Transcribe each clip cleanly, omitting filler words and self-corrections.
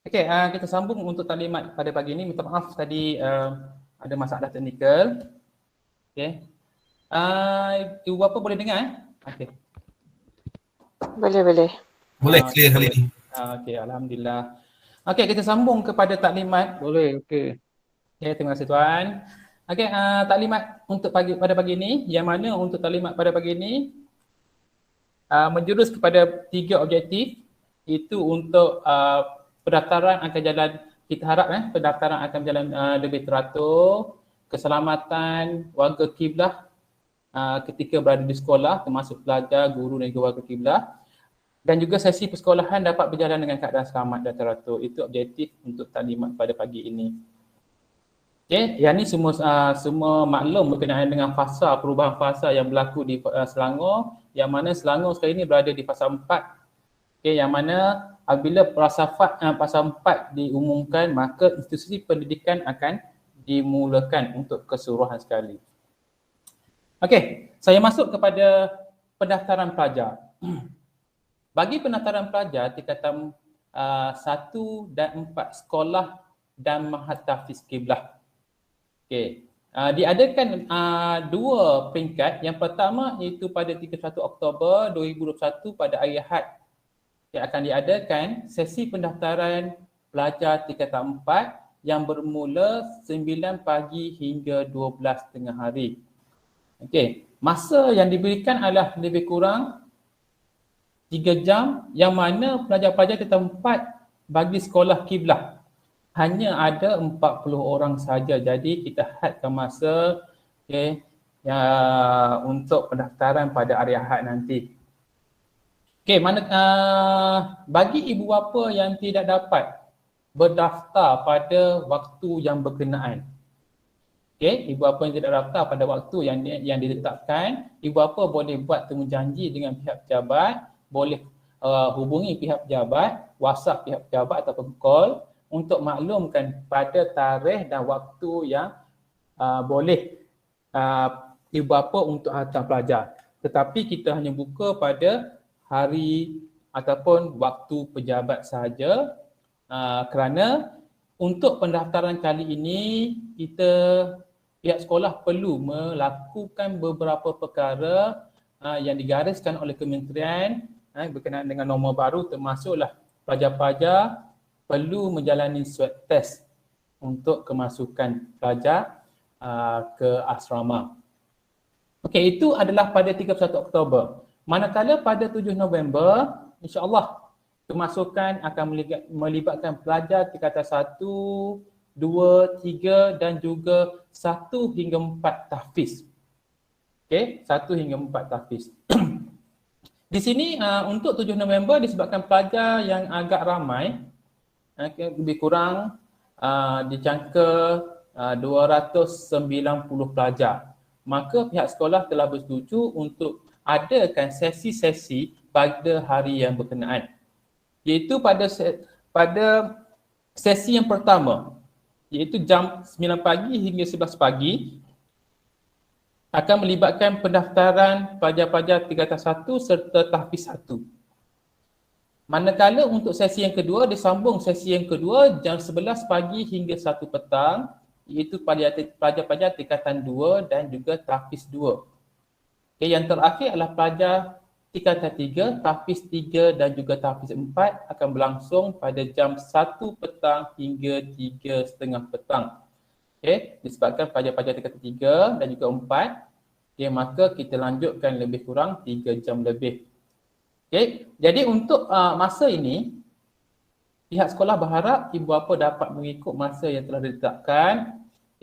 Okey, kita sambung untuk taklimat pada pagi ini. Minta maaf tadi ada masalah teknikal. Okey. Ibu bapa boleh dengar Okey. Boleh. Boleh clear kali ni. Okey, alhamdulillah. Okey, kita sambung kepada taklimat. Boleh, okey. Okey, terima kasih tuan. Okey, taklimat untuk pada pagi ini, yang mana untuk taklimat pada pagi ini menjurus kepada 3 objektif, itu untuk pendaftaran akan jalan, kita harap pendaftaran akan berjalan lebih teratur, keselamatan warga kiblah ketika berada di sekolah, termasuk pelajar, guru dan juga warga kiblah, dan juga sesi persekolahan dapat berjalan dengan keadaan selamat dan teratur. Itu objektif untuk taklimat pada pagi ini. Okey, yang ni semua maklum berkenaan dengan fasa, perubahan fasa yang berlaku di Selangor, yang mana Selangor sekarang ini berada di fasa 4. Okey, yang mana apabila fasa 4 diumumkan, maka institusi pendidikan akan dimulakan untuk keseluruhan sekali. Okey, saya masuk kepada pendaftaran pelajar. Bagi pendaftaran pelajar tingkatan 1 dan 4 sekolah dan Mahat Tahfiz Kiblah. Okey, diadakan 2 peringkat. Yang pertama iaitu pada 31 Oktober 2021 pada hari Ahad yang akan diadakan sesi pendaftaran pelajar tingkatan 4 yang bermula 9 pagi hingga 12 tengah hari. Okey, masa yang diberikan adalah lebih kurang 3 jam, yang mana pelajar-pelajar tingkatan 4 bagi sekolah kiblah hanya ada 40 orang saja. Jadi kita hadkan masa untuk pendaftaran pada hari Ahad nanti. Okey, bagi ibu bapa yang tidak dapat berdaftar pada waktu yang berkenaan. Okey, ibu bapa yang tidak daftar pada waktu yang ditetapkan, ibu bapa boleh buat temujanji dengan pihak pejabat, boleh hubungi pihak pejabat, WhatsApp pihak pejabat ataupun call untuk maklumkan pada tarikh dan waktu yang boleh ibu bapa untuk hantar pelajar. Tetapi kita hanya buka pada hari ataupun waktu pejabat sahaja, kerana untuk pendaftaran kali ini pihak sekolah perlu melakukan beberapa perkara yang digariskan oleh kementerian berkenaan dengan norma baru, termasuklah pelajar-pelajar perlu menjalani swab test untuk kemasukan pelajar ke asrama. Okey, itu adalah pada 31 Oktober. Manakala pada 7 November, insya-Allah kemasukan akan melibatkan pelajar tingkatan 1, 2, 3 dan juga 1 hingga 4 tahfiz. Okey, 1 hingga 4 tahfiz. Di sini untuk 7 November disebabkan pelajar yang agak ramai, lebih kurang dijangka 290 pelajar. Maka pihak sekolah telah bersetuju untuk adakan sesi-sesi pada hari yang berkenaan. Iaitu pada sesi yang pertama, iaitu jam 9 pagi hingga 11 pagi, akan melibatkan pendaftaran pelajar-pelajar tingkatan 1 serta tahfiz 1. Manakala untuk sesi yang kedua, disambung sesi yang kedua jam 11 pagi hingga 1 petang, iaitu pelajar-pelajar tingkatan 2 dan juga tahfiz 2. Okay, yang terakhir adalah pelajar tingkatan 3, tahfiz 3 dan juga tahfiz 4 akan berlangsung pada jam 1 petang hingga 3:30 petang. Okay, disebabkan pelajar-pelajar tingkatan 3 dan juga 4, maka kita lanjutkan lebih kurang 3 jam lebih. Okay. Jadi untuk masa ini, pihak sekolah berharap ibu bapa dapat mengikut masa yang telah ditetapkan,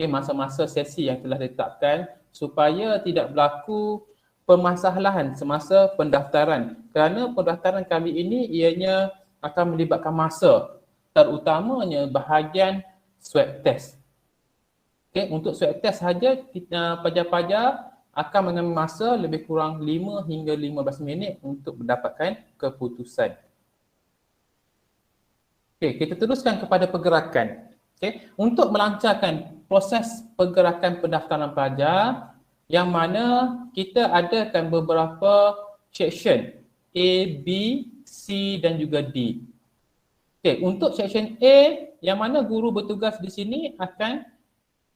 masa-masa sesi yang telah ditetapkan, supaya tidak berlaku permasalahan semasa pendaftaran. Kerana pendaftaran kali ini ianya akan melibatkan masa, terutamanya bahagian swab test. Okay. Untuk swab test sahaja, pelajar-pelajar akan mengambil masa lebih kurang 5 hingga 15 minit untuk mendapatkan keputusan. Okey, kita teruskan kepada pergerakan. Okey, untuk melancarkan proses pergerakan pendaftaran pelajar, yang mana kita adakan beberapa section A, B, C dan juga D. Okey, untuk section A yang mana guru bertugas di sini akan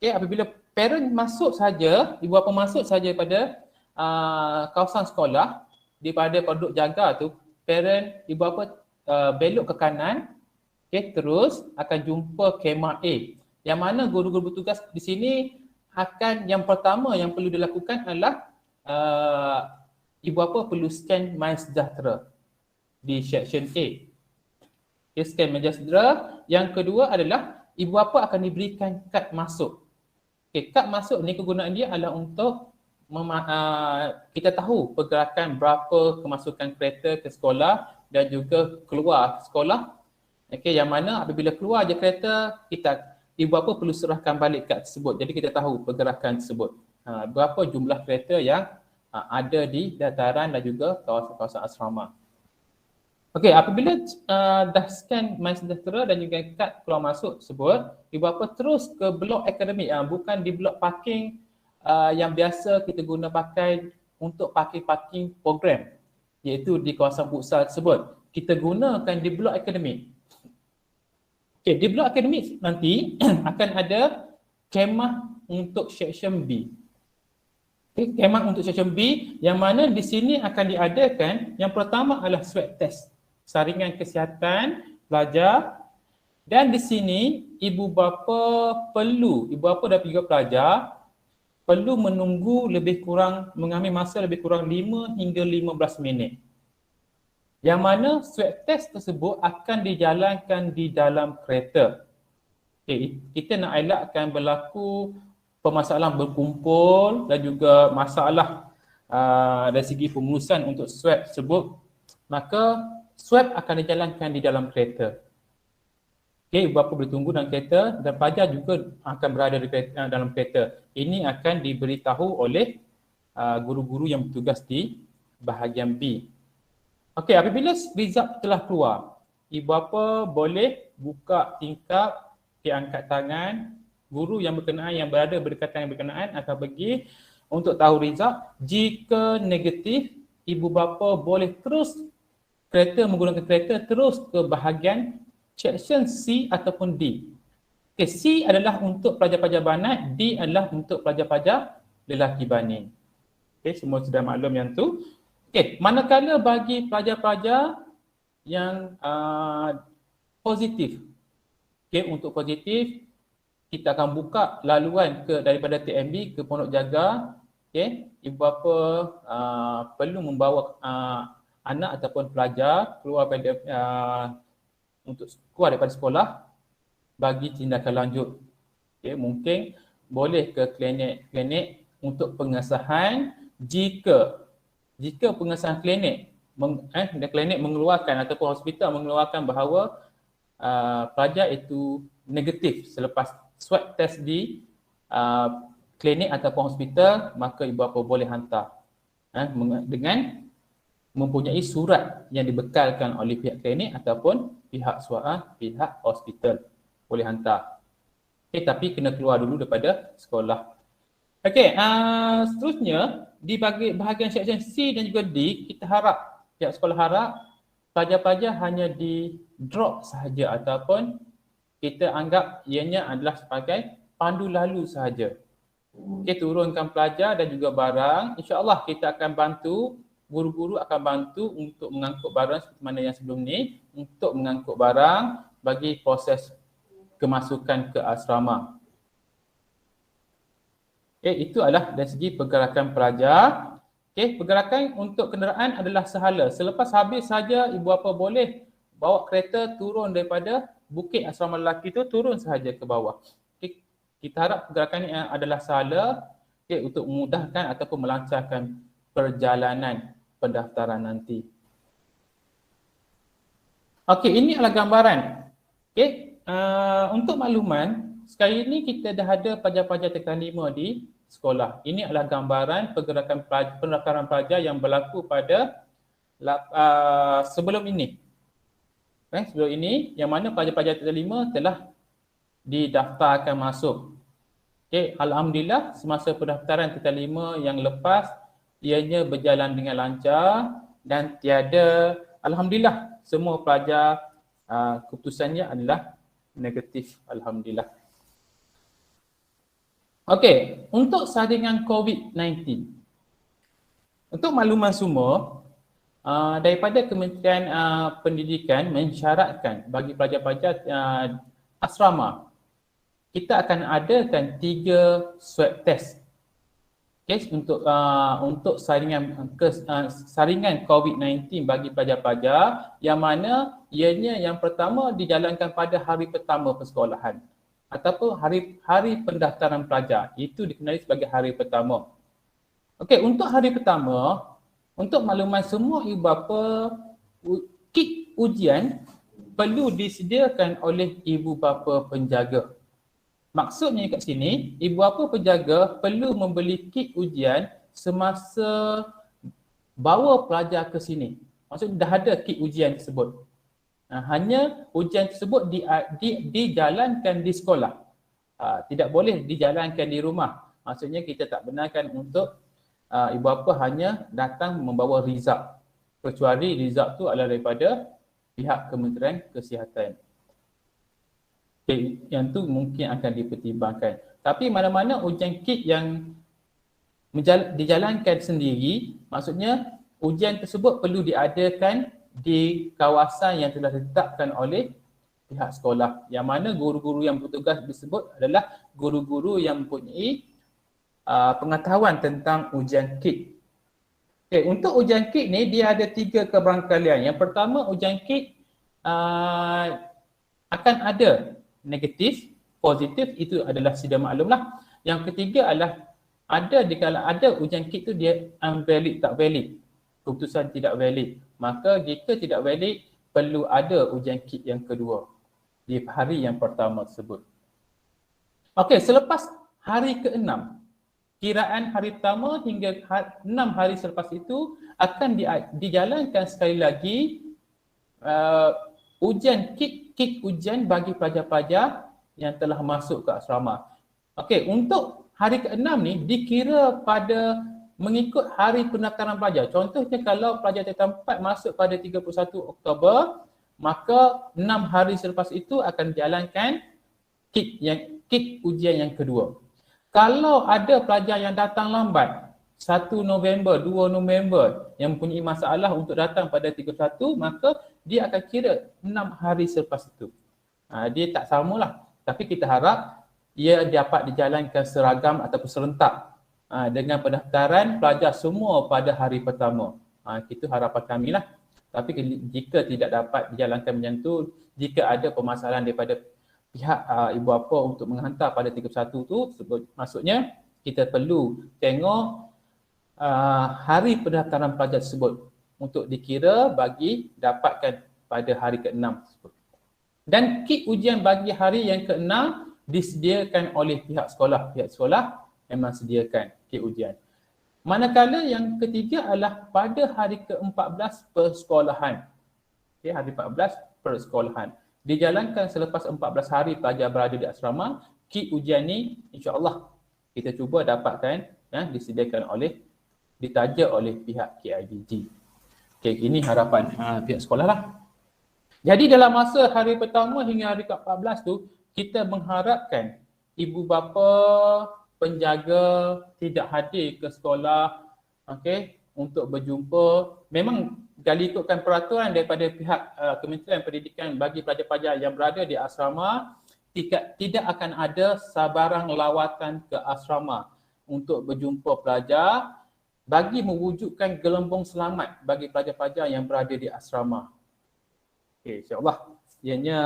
apabila parent masuk saja, ibu bapa masuk saja pada kawasan sekolah daripada penduduk jaga tu, parent ibu bapa belok ke kanan, terus akan jumpa kemah A. Yang mana guru-guru bertugas di sini akan yang pertama yang perlu dilakukan adalah ibu bapa perlu scan MySejahtera di section A. Scan MySejahtera. Yang kedua adalah ibu bapa akan diberikan kad masuk. Kad masuk ni kegunaan dia adalah untuk kita tahu pergerakan berapa kemasukan kereta ke sekolah dan juga keluar sekolah. Yang mana apabila keluar je kereta, ibu bapa perlu serahkan balik kad tersebut. Jadi kita tahu pergerakan tersebut. Berapa jumlah kereta yang ada di dataran dan juga kawasan-kawasan asrama. Okey, apabila dah scan MySejahtera dan juga kad keluar masuk tersebut, ibu bapa terus ke blok akademik, bukan di blok parking yang biasa kita guna pakai untuk parking program, iaitu di kawasan futsal tersebut. Kita gunakan di blok akademik. Okey, di blok akademik nanti akan ada kemah untuk section B. Okay, kemah untuk section B yang mana di sini akan diadakan yang pertama adalah swab test, saringan kesihatan pelajar, dan di sini ibu bapa dan juga pelajar perlu menunggu mengambil masa lebih kurang 5 hingga 15 minit. Yang mana swab test tersebut akan dijalankan di dalam kereta. Okay, kita nak elakkan berlaku permasalahan berkumpul dan juga masalah dari segi pengurusan untuk swab tersebut, maka swab akan dijalankan di dalam kereta. Okey, ibu bapa boleh tunggu dalam kereta dan pelajar juga akan berada di dalam kereta. Ini akan diberitahu oleh guru-guru yang bertugas di bahagian B. Okey, apabila result telah keluar, ibu bapa boleh buka tingkap, angkat tangan, guru yang berkenaan yang berada berdekatan yang berkenaan akan pergi untuk tahu result. Jika negatif, ibu bapa boleh terus menggunakan kereta terus ke bahagian section C ataupun D. Okay, C adalah untuk pelajar-pelajar banat, D adalah untuk pelajar-pelajar lelaki bani. Okay, semua sudah maklum yang tu. Okay, manakala bagi pelajar-pelajar yang positif, okay, untuk positif, kita akan buka laluan daripada TMB ke Pondok Jaga. Okay, ibu bapa perlu membawa anak ataupun pelajar keluar daripada sekolah bagi tindakan lanjut. Okay, mungkin boleh ke klinik untuk pengesahan jika pengesahan klinik mengeluarkan ataupun hospital mengeluarkan bahawa pelajar itu negatif selepas swab test di klinik ataupun hospital, maka ibu bapa boleh hantar dengan mempunyai surat yang dibekalkan oleh pihak klinik ataupun pihak hospital, boleh hantar. Okay, tapi kena keluar dulu daripada sekolah. Okey, seterusnya di bahagian section C dan juga D, kita harap, pihak sekolah harap pelajar-pelajar hanya di drop sahaja ataupun kita anggap ianya adalah sebagai pandu lalu sahaja. Okey, turunkan pelajar dan juga barang. InsyaAllah kita akan bantu, guru-guru akan bantu untuk mengangkut barang seperti mana yang sebelum ni, untuk mengangkut barang bagi proses kemasukan ke asrama. Itu adalah dari segi pergerakan pelajar. Pergerakan untuk kenderaan adalah sehala. Selepas habis saja, ibu bapa boleh bawa kereta turun daripada bukit asrama lelaki itu, turun sahaja ke bawah. Kita harap pergerakan ini adalah sehala untuk memudahkan ataupun melancarkan perjalanan pendaftaran nanti. Ini adalah gambaran. Untuk makluman, sekarang ini kita dah ada pelajar-pelajar tingkatan 5 di sekolah. Ini adalah gambaran pergerakan pendaftaran pelajar yang berlaku pada sebelum ini. Sebelum ini, yang mana pelajar-pelajar tingkatan 5 telah didaftarkan masuk. Alhamdulillah, semasa pendaftaran tingkatan 5 yang lepas, ianya berjalan dengan lancar dan tiada, alhamdulillah, semua pelajar keputusannya adalah negatif, alhamdulillah. Okey, untuk saringan COVID-19. Untuk makluman semua, daripada Kementerian Pendidikan mensyaratkan bagi pelajar-pelajar asrama, kita akan adakan 3 swab test. Okay, untuk saringan COVID-19 bagi pelajar-pelajar, yang mana ianya yang pertama dijalankan pada hari pertama persekolahan ataupun hari pendaftaran pelajar. Itu dikenali sebagai hari pertama. Okey, untuk hari pertama, untuk makluman semua ibu bapa, kit ujian perlu disediakan oleh ibu bapa penjaga. Maksudnya kat sini, ibu bapa penjaga perlu membeli kit ujian semasa bawa pelajar ke sini. Maksudnya dah ada kit ujian tersebut. Hanya ujian tersebut dijalankan di sekolah. Tidak boleh dijalankan di rumah. Maksudnya kita tak benarkan untuk ibu bapa hanya datang membawa result, kecuali result tu adalah daripada pihak Kementerian Kesihatan. Okay, yang tu mungkin akan dipertimbangkan. Tapi mana-mana ujian kit yang dijalankan sendiri, maksudnya ujian tersebut perlu diadakan di kawasan yang telah ditetapkan oleh pihak sekolah, yang mana guru-guru yang bertugas tersebut adalah guru-guru yang mempunyai pengetahuan tentang ujian kit. Okay, untuk ujian kit ni dia ada 3 keberangkalian. Yang pertama, ujian kit akan ada negatif, positif, itu adalah sedia maklumlah. Yang ketiga adalah ada ujian kit tu dia unvalid, tak valid, keputusan tidak valid. Maka jika tidak valid, perlu ada ujian kit yang kedua di hari yang pertama tersebut. Okey, selepas hari ke-6, kiraan hari pertama hingga 6 hari selepas itu akan dijalankan sekali lagi ujian kit ujian bagi pelajar-pelajar yang telah masuk ke asrama. Okey, untuk hari ke-6 ni dikira pada mengikut hari pendaftaran pelajar. Contohnya kalau pelajar tingkatan 4 masuk pada 31 Oktober, maka 6 hari selepas itu akan dijalankan kit ujian yang kedua. Kalau ada pelajar yang datang lambat, 1 November, 2 November yang mempunyai masalah untuk datang pada 31, maka dia akan kira 6 hari selepas itu. Dia tak samalah. Tapi kita harap ia dapat dijalankan seragam ataupun serentak dengan pendaftaran pelajar semua pada hari pertama. Itu harapan kami lah. Tapi jika tidak dapat dijalankan macam tu, jika ada permasalahan daripada pihak ibu bapa untuk menghantar pada 31 tu, maksudnya kita perlu tengok hari pendaftaran pelajar tersebut untuk dikira bagi dapatkan pada hari ke-6 tersebut. Dan kit ujian bagi hari yang ke-6 disediakan oleh pihak sekolah. Pihak sekolah memang sediakan kit ujian. Manakala yang ketiga adalah pada hari ke-14 persekolahan. Okay, hari 14 persekolahan. Dijalankan selepas 14 hari pelajar berada di asrama, kit ujian ni insya-Allah kita cuba dapatkan disediakan ditaja oleh pihak KIDG. Okey, ini harapan pihak sekolah lah. Jadi dalam masa hari pertama hingga hari ke-14 tu, kita mengharapkan ibu bapa penjaga tidak hadir ke sekolah, okey, untuk berjumpa. Memang kalau ikutkan peraturan daripada pihak Kementerian Pendidikan bagi pelajar-pelajar yang berada di asrama, tidak akan ada sabarang lawatan ke asrama untuk berjumpa pelajar bagi mewujudkan gelembung selamat bagi pelajar-pelajar yang berada di asrama. Okey, insya-Allah ianya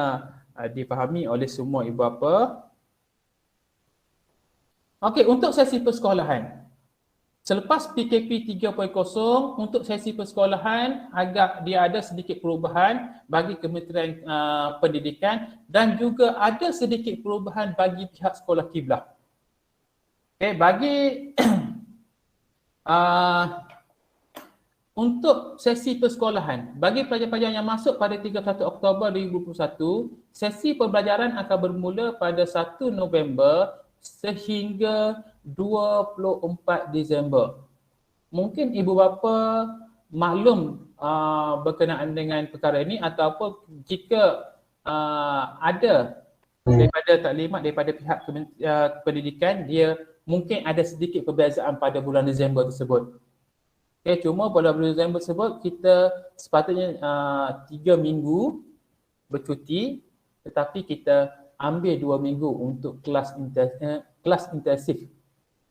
difahami oleh semua ibu bapa. Okey, untuk sesi persekolahan. Selepas PKP 3.0, untuk sesi persekolahan agak dia ada sedikit perubahan bagi Kementerian Pendidikan dan juga ada sedikit perubahan bagi pihak sekolah kiblah. Okey, bagi untuk sesi persekolahan, bagi pelajar-pelajar yang masuk pada 31 Oktober 2021, sesi pembelajaran akan bermula pada 1 November sehingga 24 Disember. Mungkin ibu bapa maklum berkenaan dengan perkara ini ataupun jika ada daripada taklimat daripada pihak pendidikan, dia mungkin ada sedikit perbezaan pada bulan Disember tersebut. Okay, cuma pada bulan Disember tersebut kita sepatutnya 3 minggu bercuti, tetapi kita ambil 2 minggu untuk kelas intensif.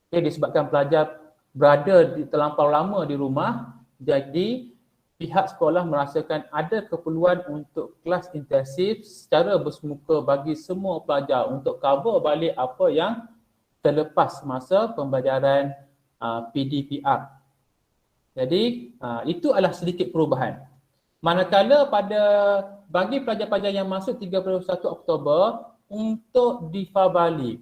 Okay, disebabkan pelajar berada terlampau lama di rumah, jadi pihak sekolah merasakan ada keperluan untuk kelas intensif secara bersemuka bagi semua pelajar untuk cover balik apa yang terlepas masa pembelajaran PDPR. Jadi itu adalah sedikit perubahan. Manakala bagi pelajar-pelajar yang masuk 31 Oktober untuk DIFA Bali.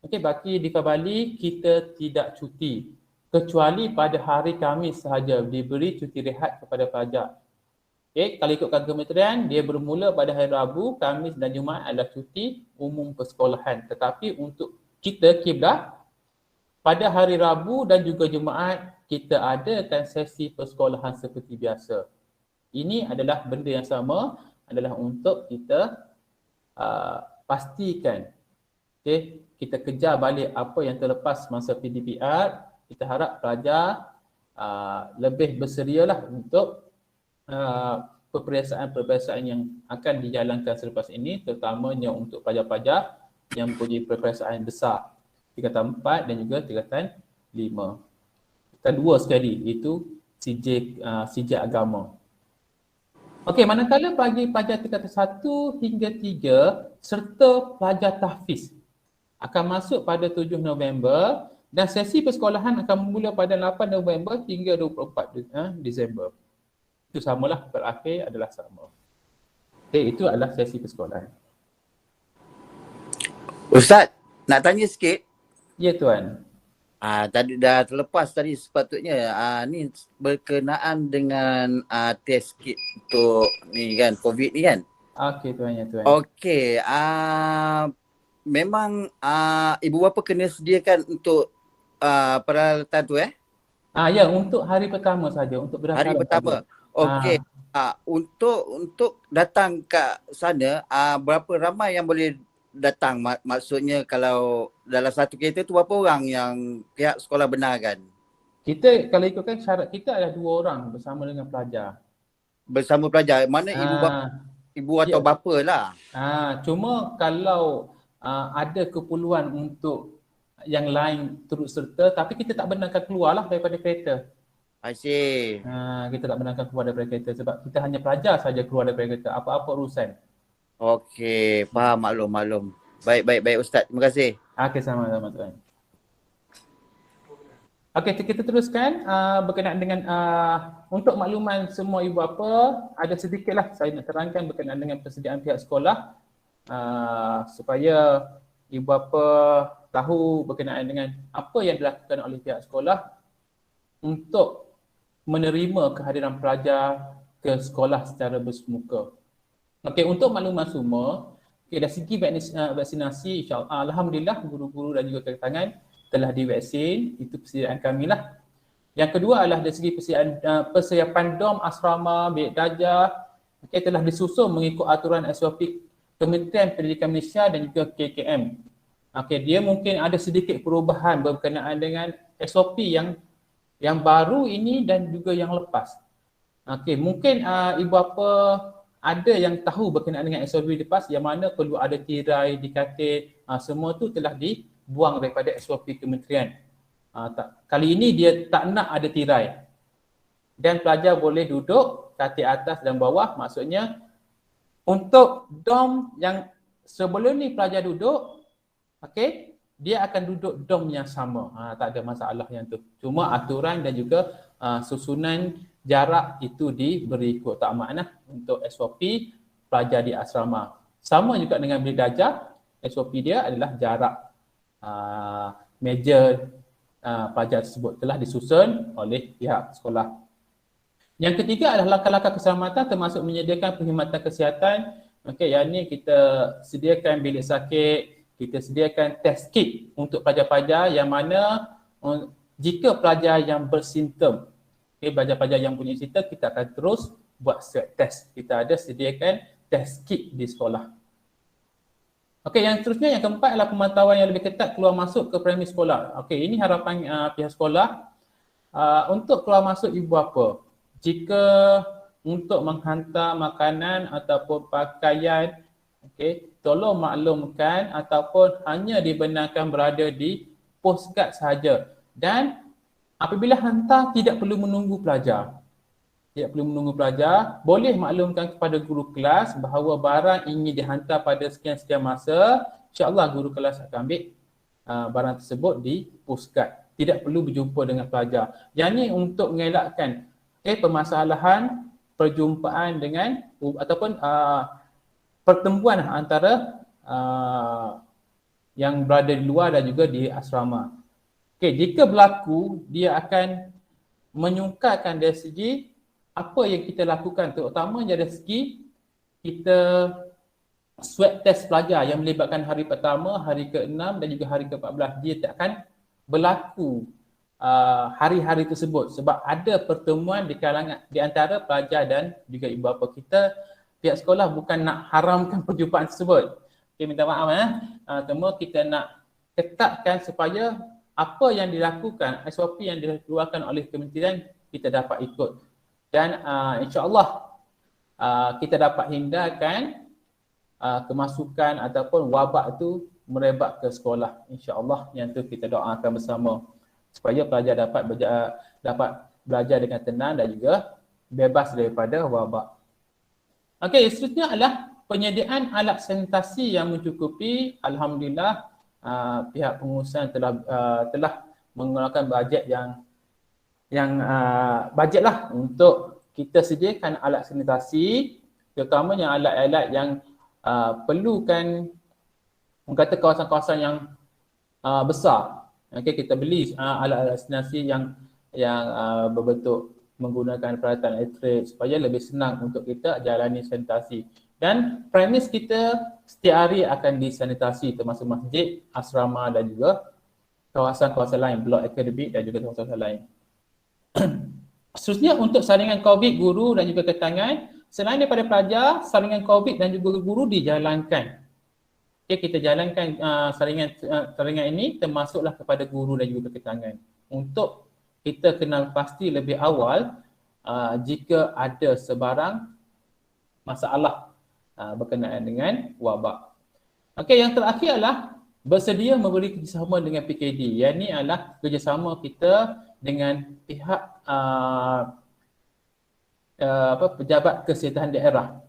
Okey, bagi DIFA Bali kita tidak cuti. Kecuali pada hari Khamis sahaja diberi cuti rehat kepada pelajar. Okay, kalau ikutkan kementerian, dia bermula pada hari Rabu, Khamis dan Jumaat adalah cuti umum persekolahan. Tetapi untuk kita Kiblat, pada hari Rabu dan juga Jumaat, kita adakan sesi persekolahan seperti biasa. Ini adalah benda yang sama, adalah untuk kita pastikan. Okay, kita kejar balik apa yang terlepas masa PDPR. Kita harap pelajar lebih berserialah untuk peperiksaan-peperiksaan yang akan dijalankan selepas ini, terutamanya untuk pelajar-pelajar yang mempunyai peperiksaan besar, tingkatan 4 dan juga tingkatan 5. Kita dua sekali, itu CJ agama. Okey, manakala bagi pelajar tingkatan 1 hingga 3 serta pelajar tahfiz akan masuk pada 7 November dan sesi persekolahan akan bermula pada 8 November hingga 24 Disember. Itu samalah, terakhir adalah sama. Okay, itu adalah sesi persekolahan. Ustaz, nak tanya sikit. Ya Tuan. Tadi dah terlepas tadi sepatutnya ni berkenaan dengan test kit untuk ni kan COVID ni kan. Okey Tuan, ya Tuan. Okey, memang ibu bapa kena sediakan untuk peralatan tu Ya, untuk hari pertama saja, untuk berdasarkan hari pertama. Okey. Untuk datang kat sana berapa ramai yang boleh datang? Maksudnya kalau dalam satu kereta tu berapa orang yang pihak sekolah benarkan? Kita kalau ikutkan syarat kita adalah 2 orang bersama dengan pelajar. Bersama pelajar. Mana ibu atau bapa lah. Cuma kalau ada keperluan untuk yang lain turut serta, tapi kita tak benarkan keluarlah daripada kereta. I see. Kita tak benarkan keluar daripada kereta sebab kita hanya pelajar saja keluar daripada kereta, apa-apa urusan. Okey, faham, maklum. Baik Ustaz. Terima kasih. Okey, sama-sama Tuan. Okey, kita teruskan berkenaan dengan untuk makluman semua ibu bapa, ada sedikitlah saya nak terangkan berkenaan dengan persediaan pihak sekolah supaya ibu bapa tahu berkenaan dengan apa yang dilakukan oleh pihak sekolah untuk menerima kehadiran pelajar ke sekolah secara bersemuka. Okey, untuk makluman semua, dari segi vaksinasi, insya-Allah alhamdulillah guru-guru dan juga kanak-kanak telah divaksin, itu persediaan kami lah. Yang kedua adalah dari segi persiapan dom asrama, bilik darjah, telah disusun mengikut aturan SOP Kementerian Pendidikan Malaysia dan juga KKM. Okey, dia mungkin ada sedikit perubahan berkenaan dengan SOP yang baru ini dan juga yang lepas. Okey, mungkin ibu bapa ada yang tahu berkenaan dengan SOP lepas yang mana perlu ada tirai di katil, semua tu telah dibuang daripada SOP kementerian. Kali ini dia tak nak ada tirai. Dan pelajar boleh duduk katil atas dan bawah, maksudnya untuk dom yang sebelum ni pelajar duduk, okey, dia akan duduk dom yang sama. Tak ada masalah yang tu. Cuma aturan dan juga susunan jarak itu diberi kotak makna untuk SOP pelajar di asrama. Sama juga dengan bilik darjah, SOP dia adalah jarak meja pelajar tersebut telah disusun oleh pihak sekolah. Yang ketiga adalah langkah-langkah keselamatan termasuk menyediakan perkhidmatan kesihatan. Okey, yang ni kita sediakan bilik sakit, kita sediakan test kit untuk pelajar-pelajar yang mana jika pelajar yang bersimptom Okay, pelajar-pelajar yang punya cerita, kita akan terus buat swab test. Kita ada sediakan test kit di sekolah. Okey, yang seterusnya yang keempat adalah pemantauan yang lebih ketat keluar masuk ke premis sekolah. Okey, ini harapan pihak sekolah untuk keluar masuk ibu bapa. Jika untuk menghantar makanan ataupun pakaian, okey, tolong maklumkan ataupun hanya dibenarkan berada di postcard sahaja. Dan apabila hantar tidak perlu menunggu pelajar. Tidak perlu menunggu pelajar, boleh maklumkan kepada guru kelas bahawa barang ini dihantar pada sekian-sekian masa, insya-Allah guru kelas akan ambil barang tersebut di postcard. Tidak perlu berjumpa dengan pelajar. Yang ini untuk mengelakkan permasalahan perjumpaan dengan ataupun pertemuan antara yang berada di luar dan juga di asrama. Okey, jika berlaku, dia akan menyukarkan dari segi apa yang kita lakukan, terutamanya dari segi kita swab test pelajar yang melibatkan hari pertama, hari ke-6 dan juga hari ke-14. Dia tak akan berlaku hari-hari tersebut sebab ada pertemuan di kalangan di antara pelajar dan juga ibu bapa kita. Pihak sekolah bukan nak haramkan perjumpaan tersebut. Okay, minta maaf cuma kita nak ketatkan supaya apa yang dilakukan, SOP yang dikeluarkan oleh kementerian kita dapat ikut. Dan insya-Allah kita dapat hindarkan kemasukan ataupun wabak itu merebak ke sekolah. InsyaAllah yang tu kita doakan bersama supaya pelajar dapat belajar dengan tenang dan juga bebas daripada wabak. Okey, seterusnya adalah penyediaan alat sanitasi yang mencukupi. Alhamdulillah pihak pengurusan telah mengeluarkan bajet yang bajet lah untuk kita sediakan alat sanitasi, terutamanya alat-alat yang perlukan kata kawasan-kawasan yang besar. Okay, kita beli alat-alat sanitasi yang berbentuk menggunakan peralatan elektrik supaya lebih senang untuk kita jalani sanitasi. Dan premis kita setiap hari akan disanitasi termasuk masjid, asrama dan juga kawasan-kawasan lain, blok akademik dan juga kawasan lain. Seterusnya untuk saringan COVID guru dan juga ketangan, selain daripada pelajar, saringan COVID dan juga guru dijalankan. Okay, kita jalankan saringan ini termasuklah kepada guru dan juga ketangan. Untuk kita kenal pasti lebih awal jika ada sebarang masalah berkenaan dengan wabak. Okey, yang terakhir adalah bersedia memberi kerjasama dengan PKD. Yang ini adalah kerjasama kita dengan pihak pejabat kesihatan daerah.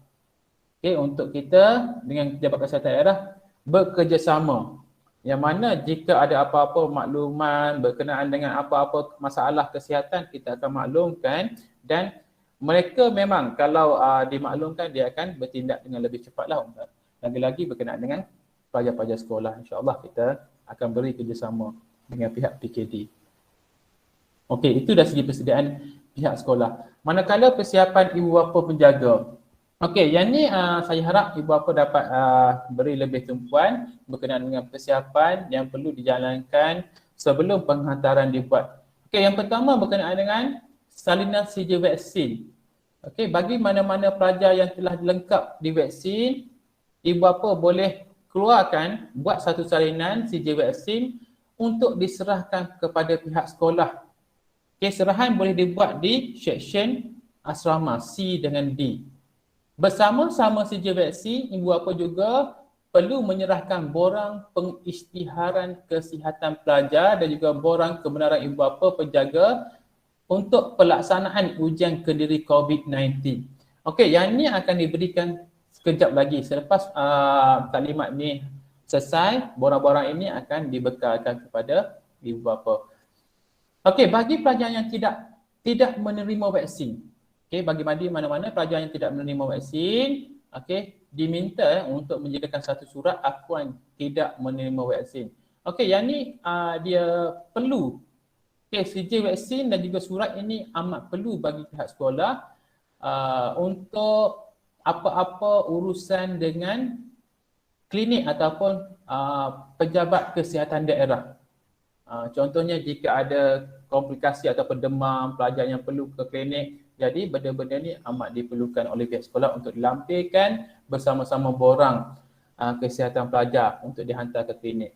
Okey, untuk kita dengan pejabat kesihatan daerah bekerjasama. Yang mana jika ada apa-apa makluman berkenaan dengan apa-apa masalah kesihatan, kita akan maklumkan dan mereka memang kalau dimaklumkan dia akan bertindak dengan lebih cepatlah. Lagi-lagi berkenaan dengan pelajar-pelajar sekolah. InsyaAllah kita akan beri kerjasama dengan pihak PKD. Okey, itu dari segi persediaan pihak sekolah. Manakala persiapan ibu bapa penjaga. Okey, yang ni saya harap ibu bapa dapat beri lebih tumpuan berkenaan dengan persiapan yang perlu dijalankan sebelum penghantaran dibuat. Okey, yang pertama berkenaan dengan salinan CJ vaksin. Okey, bagi mana-mana pelajar yang telah lengkap divaksin, ibu bapa boleh keluarkan buat satu salinan CJ vaksin untuk diserahkan kepada pihak sekolah. Okey, serahan boleh dibuat di seksyen asrama C dengan D. Bersama-sama CJ vaksin, ibu bapa juga perlu menyerahkan borang pengisytiharan kesihatan pelajar dan juga borang kebenaran ibu bapa penjaga untuk pelaksanaan ujian kendiri COVID-19. Okey, yang ini akan diberikan sekejap lagi. Selepas taklimat ni selesai, borang-borang ini akan dibekalkan kepada ibu bapa. Okey, bagi pelajar yang tidak menerima vaksin. Okey, bagi mana-mana pelajar yang tidak menerima vaksin, okey, diminta untuk menyediakan satu surat akuan tidak menerima vaksin. Okey, yang ni dia perlu. Okey, CJ vaksin dan juga surat ini amat perlu bagi pihak sekolah untuk apa-apa urusan dengan klinik ataupun pejabat kesihatan daerah. Contohnya jika ada komplikasi ataupun demam, pelajar yang perlu ke klinik. Jadi benda-benda ni amat diperlukan oleh pihak sekolah untuk dilampirkan bersama-sama borang kesihatan pelajar untuk dihantar ke klinik.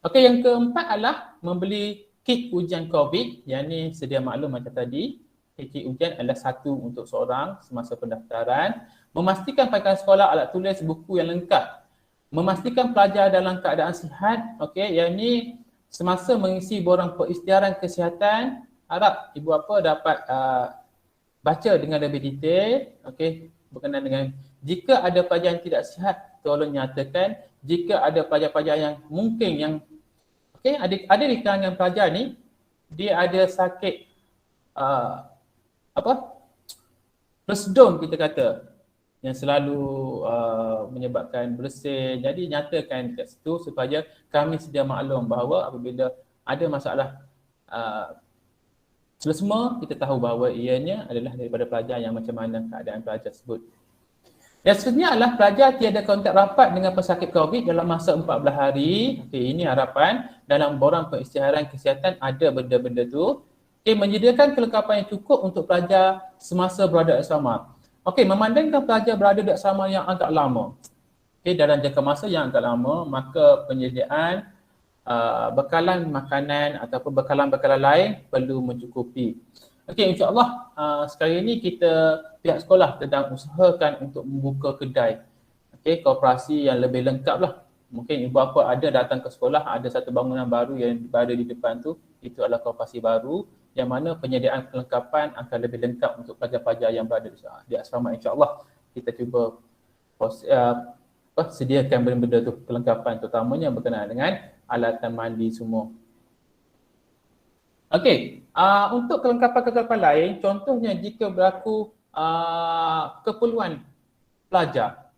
Okey, yang keempat adalah membeli kit ujian COVID. Yang ni sedia maklum macam tadi. Kit ujian adalah satu untuk seorang semasa pendaftaran. Memastikan pakaian sekolah, alat tulis, buku yang lengkap. Memastikan pelajar dalam keadaan sihat. Okey, yang ni semasa mengisi borang perisytiharan kesihatan, harap ibu bapa dapat baca dengan lebih detail. Okey, berkenaan dengan jika ada pelajar yang tidak sihat, tolong nyatakan. Jika ada pelajar-pelajar yang mungkin yang ada di kalangan pelajar ni dia ada sakit resdom kita kata yang selalu menyebabkan bersin. Jadi nyatakan kat situ supaya kami sedia maklum bahawa apabila ada masalah selesema, kita tahu bahawa ianya adalah daripada pelajar yang macam mana keadaan pelajar tersebut. Yang seterusnya adalah pelajar tiada kontak rapat dengan pesakit COVID dalam masa 14 hari. Okey, ini harapan dalam borang perisytiharan kesihatan ada benda-benda tu. Okey, menyediakan kelengkapan yang cukup untuk pelajar semasa berada di asrama. Okey, memandangkan pelajar berada di asrama yang agak lama. Okey, dalam jangka masa yang agak lama, maka penyediaan bekalan makanan ataupun bekalan-bekalan lain perlu mencukupi. Okey, insya-Allah sekarang ini pihak sekolah sedang usahakan untuk membuka kedai. Okey, koperasi yang lebih lengkap lah. Mungkin ibu bapa ada datang ke sekolah, ada satu bangunan baru yang berada di depan tu, itu adalah koperasi baru yang mana penyediaan kelengkapan akan lebih lengkap untuk pelajar-pelajar yang berada di asrama. InsyaAllah kita cuba sediakan benda-benda tu, kelengkapan terutamanya berkenaan dengan alatan mandi semua. Okey, untuk kelengkapan-kelengkapan lain, contohnya jika berlaku keperluan pelajar,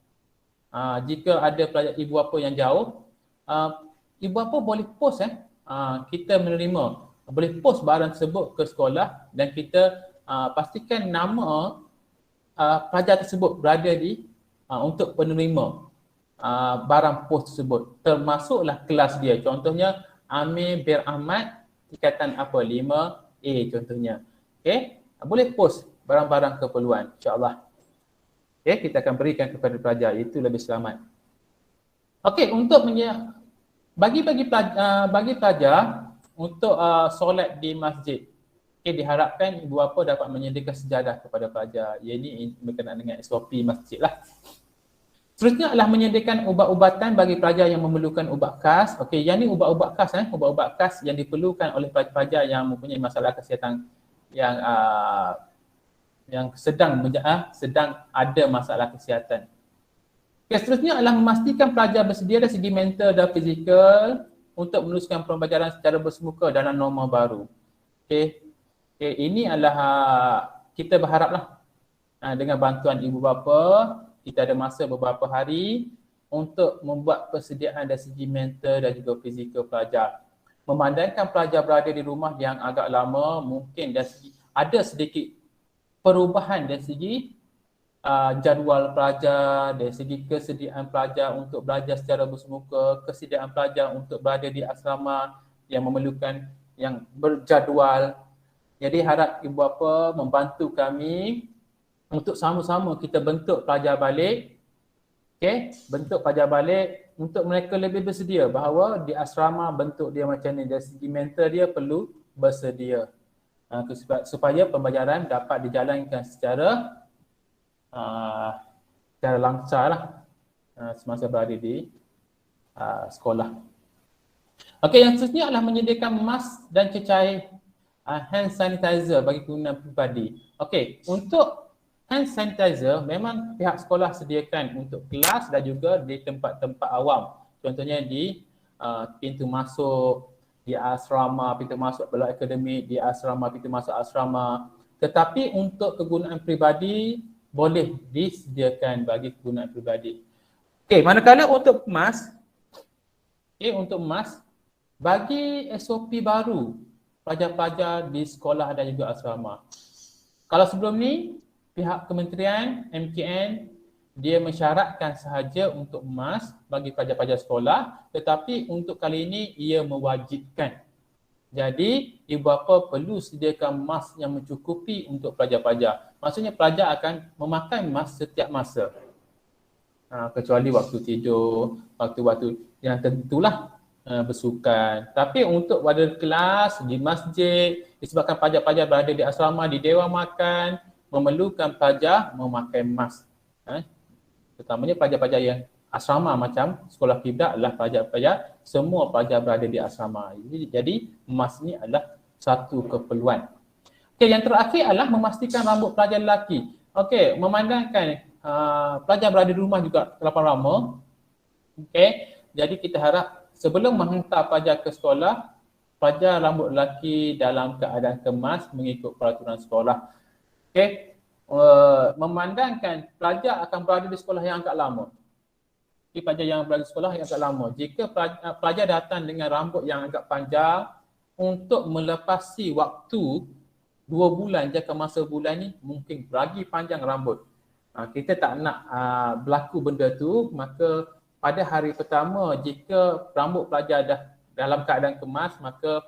jika ada pelajar ibu bapa yang jauh, ibu bapa boleh post kita menerima, boleh post barang tersebut ke sekolah dan kita pastikan nama pelajar tersebut berada di untuk penerima barang post tersebut, termasuklah kelas dia. Contohnya Amir bin Ahmad tingkatan 5A contohnya. Okey, boleh post barang-barang keperluan insya-Allah. Okey, kita akan berikan kepada pelajar, itu lebih selamat. Okey, untuk bagi pelajar untuk solat di masjid. Okey, diharapkan ibu bapa dapat menyediakan sejadah kepada pelajar. Ini berkenaan dengan SOP masjid lah. Seterusnya adalah menyediakan ubat-ubatan bagi pelajar yang memerlukan ubat khas. Okey, yang ni ubat-ubat khas, ubat-ubat khas yang diperlukan oleh pelajar yang mempunyai masalah kesihatan yang sedang ada masalah kesihatan. Okey, seterusnya adalah memastikan pelajar bersedia dari segi mental dan fizikal untuk meneruskan pembelajaran secara bersemuka dalam norma baru. Okey, ini adalah kita berharaplah dengan bantuan ibu bapa, kita ada masa beberapa hari untuk membuat persediaan dari segi mental dan juga fizikal pelajar. Memandangkan pelajar berada di rumah yang agak lama, mungkin ada sedikit perubahan dari segi jadual pelajar, dari segi kesediaan pelajar untuk belajar secara bersemuka, kesediaan pelajar untuk berada di asrama yang memerlukan yang berjadual. Jadi harap ibu bapa membantu kami untuk sama-sama kita bentuk pelajar balik. Okey, bentuk pelajar balik untuk mereka lebih bersedia bahawa di asrama bentuk dia macam ni, dari segi mental dia perlu bersedia. Supaya pembelajaran dapat dijalankan secara lancar lah semasa berada di sekolah. Okey, yang seterusnya adalah menyediakan mask dan cecair hand sanitizer bagi penggunaan peribadi. Okey, untuk hand sanitizer memang pihak sekolah sediakan untuk kelas dan juga di tempat-tempat awam. Contohnya di pintu masuk, di asrama, pintu masuk balai akademik, di asrama, pintu masuk asrama. Tetapi untuk kegunaan peribadi boleh disediakan bagi kegunaan peribadi. Okey, manakala untuk mask, bagi SOP baru pelajar-pelajar di sekolah dan juga asrama. Kalau sebelum ni pihak kementerian MKN dia mensyaratkan sahaja untuk mask bagi pelajar-pelajar sekolah, tetapi untuk kali ini ia mewajibkan Jadi ibu bapa perlu sediakan mask yang mencukupi untuk pelajar-pelajar. Maksudnya pelajar akan memakai mask setiap masa. Kecuali waktu tidur, waktu-waktu yang tentulah bersukan. Tapi untuk pada kelas, di masjid, disebabkan pelajar-pelajar berada di asrama, di dewan makan, memerlukan pelajar memakai mask. Terutamanya pelajar-pelajar yang asrama macam sekolah kiblat adalah pelajar-pelajar, semua pelajar berada di asrama. Jadi mask ni adalah satu keperluan. Okey, yang terakhir adalah memastikan rambut pelajar lelaki. Okey, memandangkan pelajar berada di rumah juga terlalu lama. Okey, jadi kita harap sebelum menghantar pelajar ke sekolah, pelajar rambut lelaki dalam keadaan kemas mengikut peraturan sekolah. Okey, memandangkan pelajar akan berada di sekolah yang agak lama. Pelajar yang berada di sekolah yang agak lama. Jika pelajar datang dengan rambut yang agak panjang, untuk melepasi waktu 2 bulan, jangka masa bulan ni mungkin lagi panjang rambut. Kita tak nak berlaku benda tu, maka pada hari pertama jika rambut pelajar dah dalam keadaan kemas, maka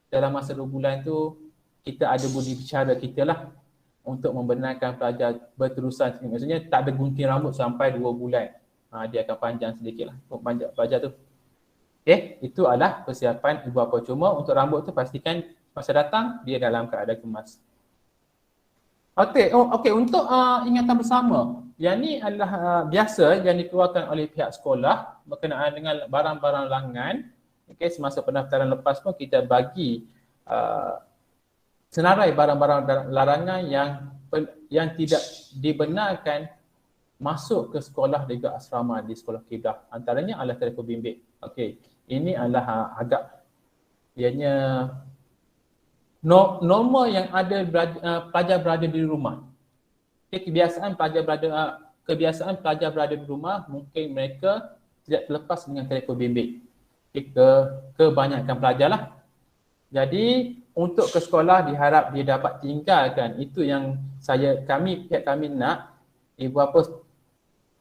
dalam masa 2 bulan tu kita ada budi bicara kita lah untuk membenarkan pelajar berterusan. Maksudnya tak ada gunting rambut sampai 2 bulan. Dia akan panjang sedikit lah untuk panjang pelajar tu. Okay, itu adalah persiapan ibu bapa. Cuma untuk rambut tu pastikan masa datang dia dalam keadaan kemas. Okey, untuk ingatan bersama. Yang ni adalah biasa yang dikeluarkan oleh pihak sekolah berkenaan dengan barang-barang larangan. Okey, semasa pendaftaran lepas pun kita bagi senarai barang-barang larangan yang tidak dibenarkan masuk ke sekolah dan juga asrama di sekolah kiblat. Antaranya adalah telefon bimbit. Okey, ini adalah agak ianya norma yang ada pelajar berada di rumah. Okay, kebiasaan pelajar berada di rumah mungkin mereka tidak terlepas dengan telefon bimbit. Okay, kebanyakan pelajar lah. Jadi untuk ke sekolah diharap dia dapat tinggalkan. Itu yang pihak kami nak ibu bapa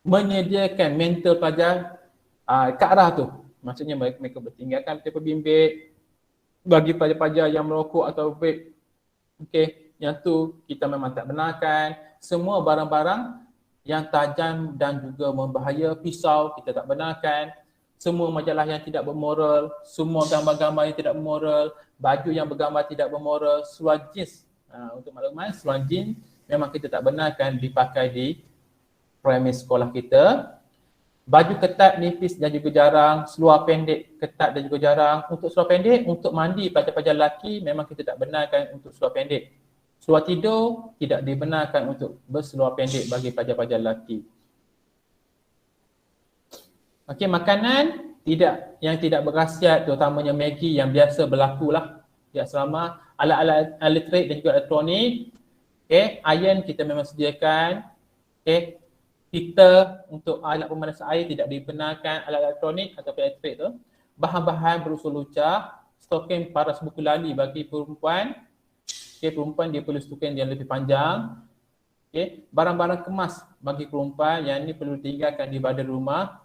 menyediakan mental pelajar ke arah tu. Maksudnya mereka bertinggalkan telefon bimbit, bagi pelajar-pelajar yang merokok atau vape. Okey, yang tu kita memang tak benarkan. Semua barang-barang yang tajam dan juga membahaya, pisau kita tak benarkan. Semua majalah yang tidak bermoral, semua gambar-gambar yang tidak bermoral, baju yang bergambar tidak bermoral, seluar jeans. Untuk makluman, seluar jeans memang kita tak benarkan dipakai di premis sekolah kita. Baju ketat nipis dan juga jarang, seluar pendek ketat dan juga jarang. Untuk seluar pendek, untuk mandi pelajar-pelajar lelaki memang kita tak benarkan untuk seluar pendek. Seluar tidur tidak dibenarkan untuk berseluar pendek bagi pelajar-pelajar lelaki. Okey, makanan yang tidak berkhasiat, terutamanya Maggi yang biasa berlaku lah di asrama. Alat-alat elektrik dan juga elektronik. Okey, iron kita memang sediakan. Okey, heater untuk alat pemanasan air tidak dibenarkan, alat elektronik atau elektrik tu. Bahan-bahan berunsur lucah, stoking paras buku lali bagi perempuan. Okey, perempuan dia perlu stoking yang lebih panjang. Okey, barang-barang kemas bagi perempuan yang ni perlu ditinggalkan di badan rumah.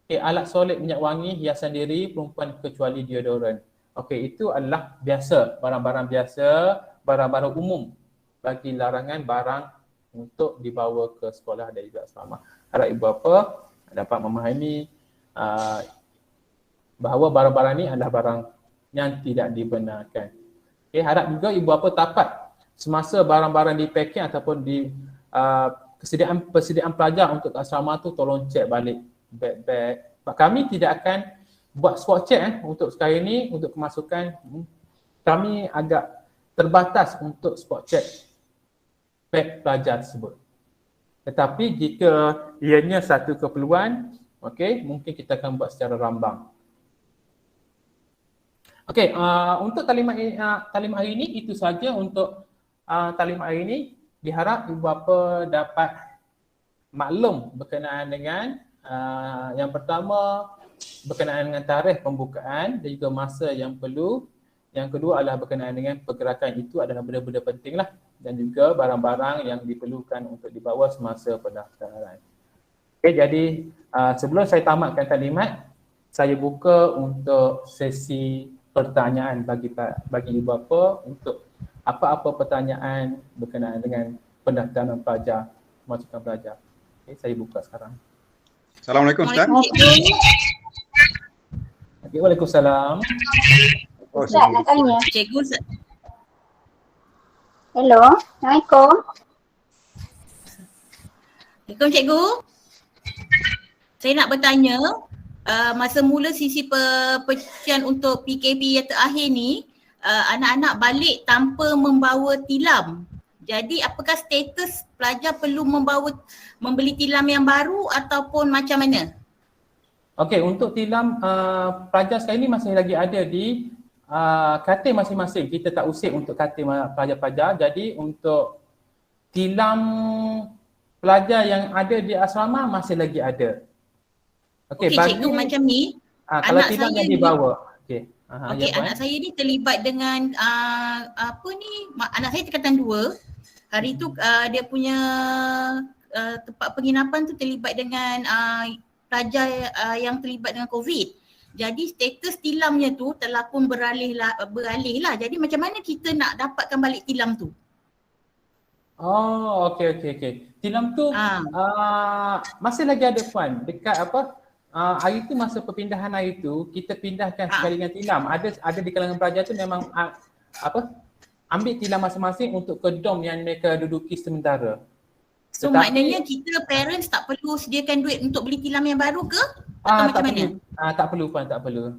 Okey, alat solid minyak wangi, hiasan diri perempuan kecuali deodoran. Okey, itu adalah biasa, barang-barang biasa, barang-barang umum bagi larangan barang untuk dibawa ke sekolah dan juga asrama. Harap ibu bapa dapat memahami bahawa barang-barang ni adalah barang yang tidak dibenarkan. Okay, harap juga ibu bapa tapat semasa barang-barang di packing ataupun di persediaan pelajar untuk asrama tu, tolong cek balik beg-beg. Kami tidak akan buat spot check untuk sekarang ni, untuk kemasukan. Kami agak terbatas untuk spot check beg pelajar tersebut. Tetapi jika ianya satu keperluan, okey, mungkin kita akan buat secara rambang. Okey, untuk taklimat hari ini itu saja untuk taklimat hari ini. Diharap ibu bapa dapat maklum berkenaan dengan yang pertama berkenaan dengan tarikh pembukaan dan juga masa yang perlu. Yang kedua adalah berkenaan dengan pergerakan. Itu adalah benda-benda penting lah, dan juga barang-barang yang diperlukan untuk dibawa semasa pendaftaran. Okay, jadi sebelum saya tamatkan taklimat, saya buka untuk sesi pertanyaan bagi ibu bapa untuk apa-apa pertanyaan berkenaan dengan pendaftaran pelajar, masukan pelajar. Okay, saya buka sekarang. Assalamualaikum Ustaz. Okay, Waalaikumsalam. Ustaz nak tanya. Cikgu, Hello, Assalamualaikum. Assalamualaikum cikgu. Saya nak bertanya, masa mula sisi pencician untuk PKP yang terakhir ni, anak-anak balik tanpa membawa tilam. Jadi apakah status pelajar perlu membeli tilam yang baru ataupun macam mana? Okey, untuk tilam pelajar sekarang ini masih lagi ada di katil masing-masing. Kita tak usik untuk katil pelajar-pelajar. Jadi untuk tilam pelajar yang ada di asrama masih lagi ada. Okey, cikgu macam ni. Kalau tilam yang dibawa. Okey. Okey, anak saya ni terlibat dengan anak saya tingkatan 2. Hari tu dia punya tempat penginapan tu terlibat dengan pelajar yang terlibat dengan COVID. Jadi status tilamnya tu telah pun beralih lah. Jadi macam mana kita nak dapatkan balik tilam tu? Oh, okey. Tilam tu masih lagi ada Puan. Dekat hari tu masa perpindahan hari tu kita pindahkan sekali dengan tilam. Ada di kalangan pelajar tu memang ambil tilam masing-masing untuk ke dom yang mereka duduki sementara. So maknanya kita parents tak perlu sediakan duit untuk beli tilam yang baru ke? Atau macam mana? Tak perlu Puan, tak perlu.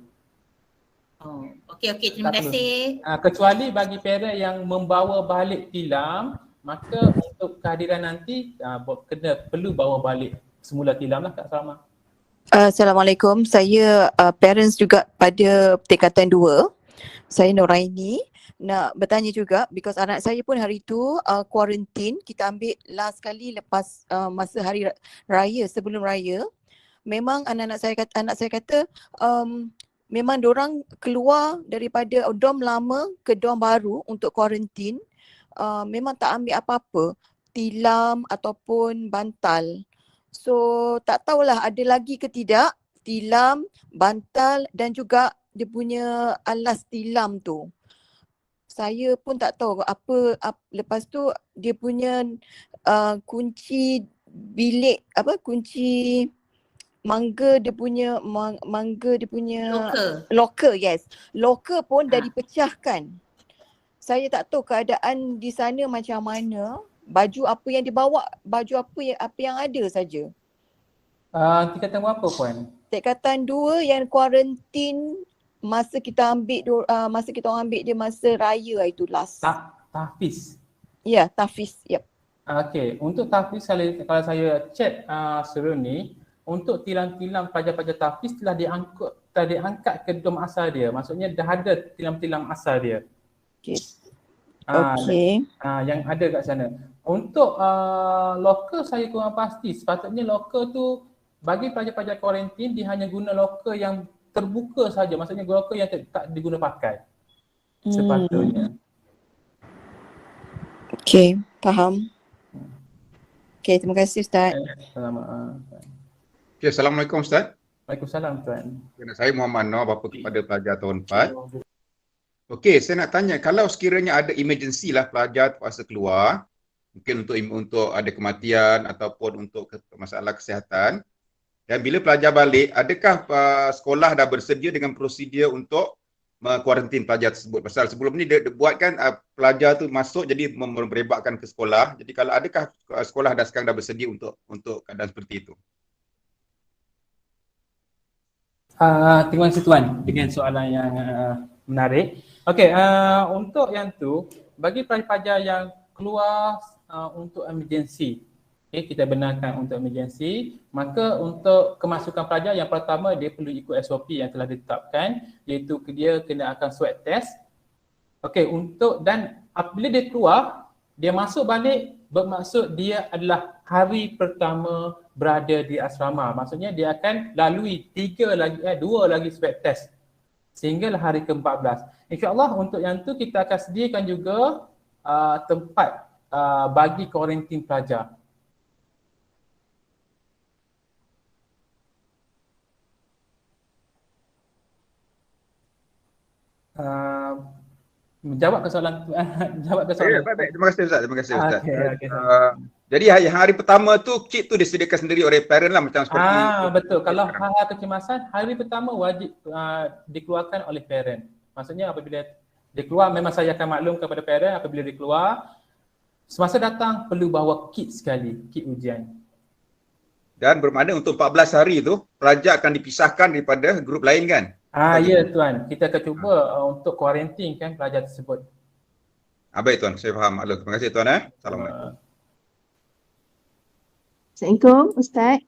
Oh, okey, terima kasih. Kecuali bagi parent yang membawa balik tilam, maka untuk kehadiran nanti perlu bawa balik semula tilam lah kat asrama. Assalamualaikum, saya parents juga pada tingkatan 2. Saya Noraini. Nak bertanya juga because anak saya pun hari tu quarantine, kita ambil last kali lepas masa hari raya, sebelum raya. Memang anak saya kata memang dorang keluar daripada dom lama ke dom baru untuk quarantine. Memang tak ambil apa-apa, tilam ataupun bantal. So tak tahulah ada lagi ke tidak tilam, bantal dan juga dia punya alas tilam tu. Saya pun tak tahu apa lepas tu dia punya kunci bilik kunci mangga dia punya locker, yes. Locker pun dah dipecahkan. Saya tak tahu keadaan di sana macam mana. Baju apa yang dibawa, baju apa yang ada saja. Tingkatan berapa Puan? Tingkatan 2 yang kuarantin masa kita ambil dia masa raya itu last. Tahfiz. Ya, tahfiz. Yep. Okey, untuk tahfiz kalau saya check sebelum ni, untuk tilam-tilam pelajar-pelajar tahfiz telah diangkat ke dom asal dia. Maksudnya dah ada tilam-tilam asal dia. Okey. Yang ada kat sana. Untuk locker saya kurang pasti. Sepatutnya locker tu bagi pelajar-pelajar kuarantin dia hanya guna locker yang terbuka saja. Maksudnya locker yang tak diguna pakai. Sepatutnya. Okey, faham. Okey, terima kasih Ustaz. Okay, Assalamualaikum Ustaz. Waalaikumsalam Tuan. Saya Muhammad Noor, bapa kepada pelajar tahun 4. Okey, saya nak tanya, kalau sekiranya ada emergency lah pelajar terpaksa keluar, mungkin untuk ada kematian ataupun untuk masalah kesihatan, dan bila pelajar balik, adakah sekolah dah bersedia dengan prosedur untuk kuarantin pelajar tersebut? Pasal sebelum ni dia buatkan pelajar tu masuk jadi merebakkan ke sekolah. Jadi kalau adakah sekolah sekarang dah bersedia untuk keadaan seperti itu? Terima kasih Tuan dengan soalan yang menarik. Okey, untuk yang tu, bagi pelajar yang keluar untuk emergency, kita benarkan untuk emergency, maka untuk kemasukan pelajar yang pertama dia perlu ikut SOP yang telah ditetapkan, iaitu dia kena akan swab test. Okey, dan apabila dia keluar, dia masuk balik, bermaksud dia adalah hari pertama berada di asrama. Maksudnya dia akan lalui 2 lagi swab test sehinggalah hari ke-14. InsyaAllah untuk yang tu kita akan sediakan juga tempat bagi kuarantin pelajar. Menjawab ke soalan jawab ke soalan. Baik. Terima kasih Ustaz. Terima kasih Ustaz. Okey. Jadi hari pertama tu kit tu disediakan sendiri oleh parent lah macam seperti Betul. Kalau hal kecemasan, hari pertama wajib dikeluarkan oleh parent. Maksudnya apabila dia keluar, memang saya akan maklum kepada parent apabila dia keluar, semasa datang perlu bawa kit sekali, kit ujian. Dan bermakna untuk 14 hari tu pelajar akan dipisahkan daripada grup lain kan? Ya tuan, kita akan cuba untuk kuarantin kan pelajar tersebut. Baik tuan, saya faham maklum. Terima kasih tuan. Assalamualaikum. Assalamualaikum Ustaz.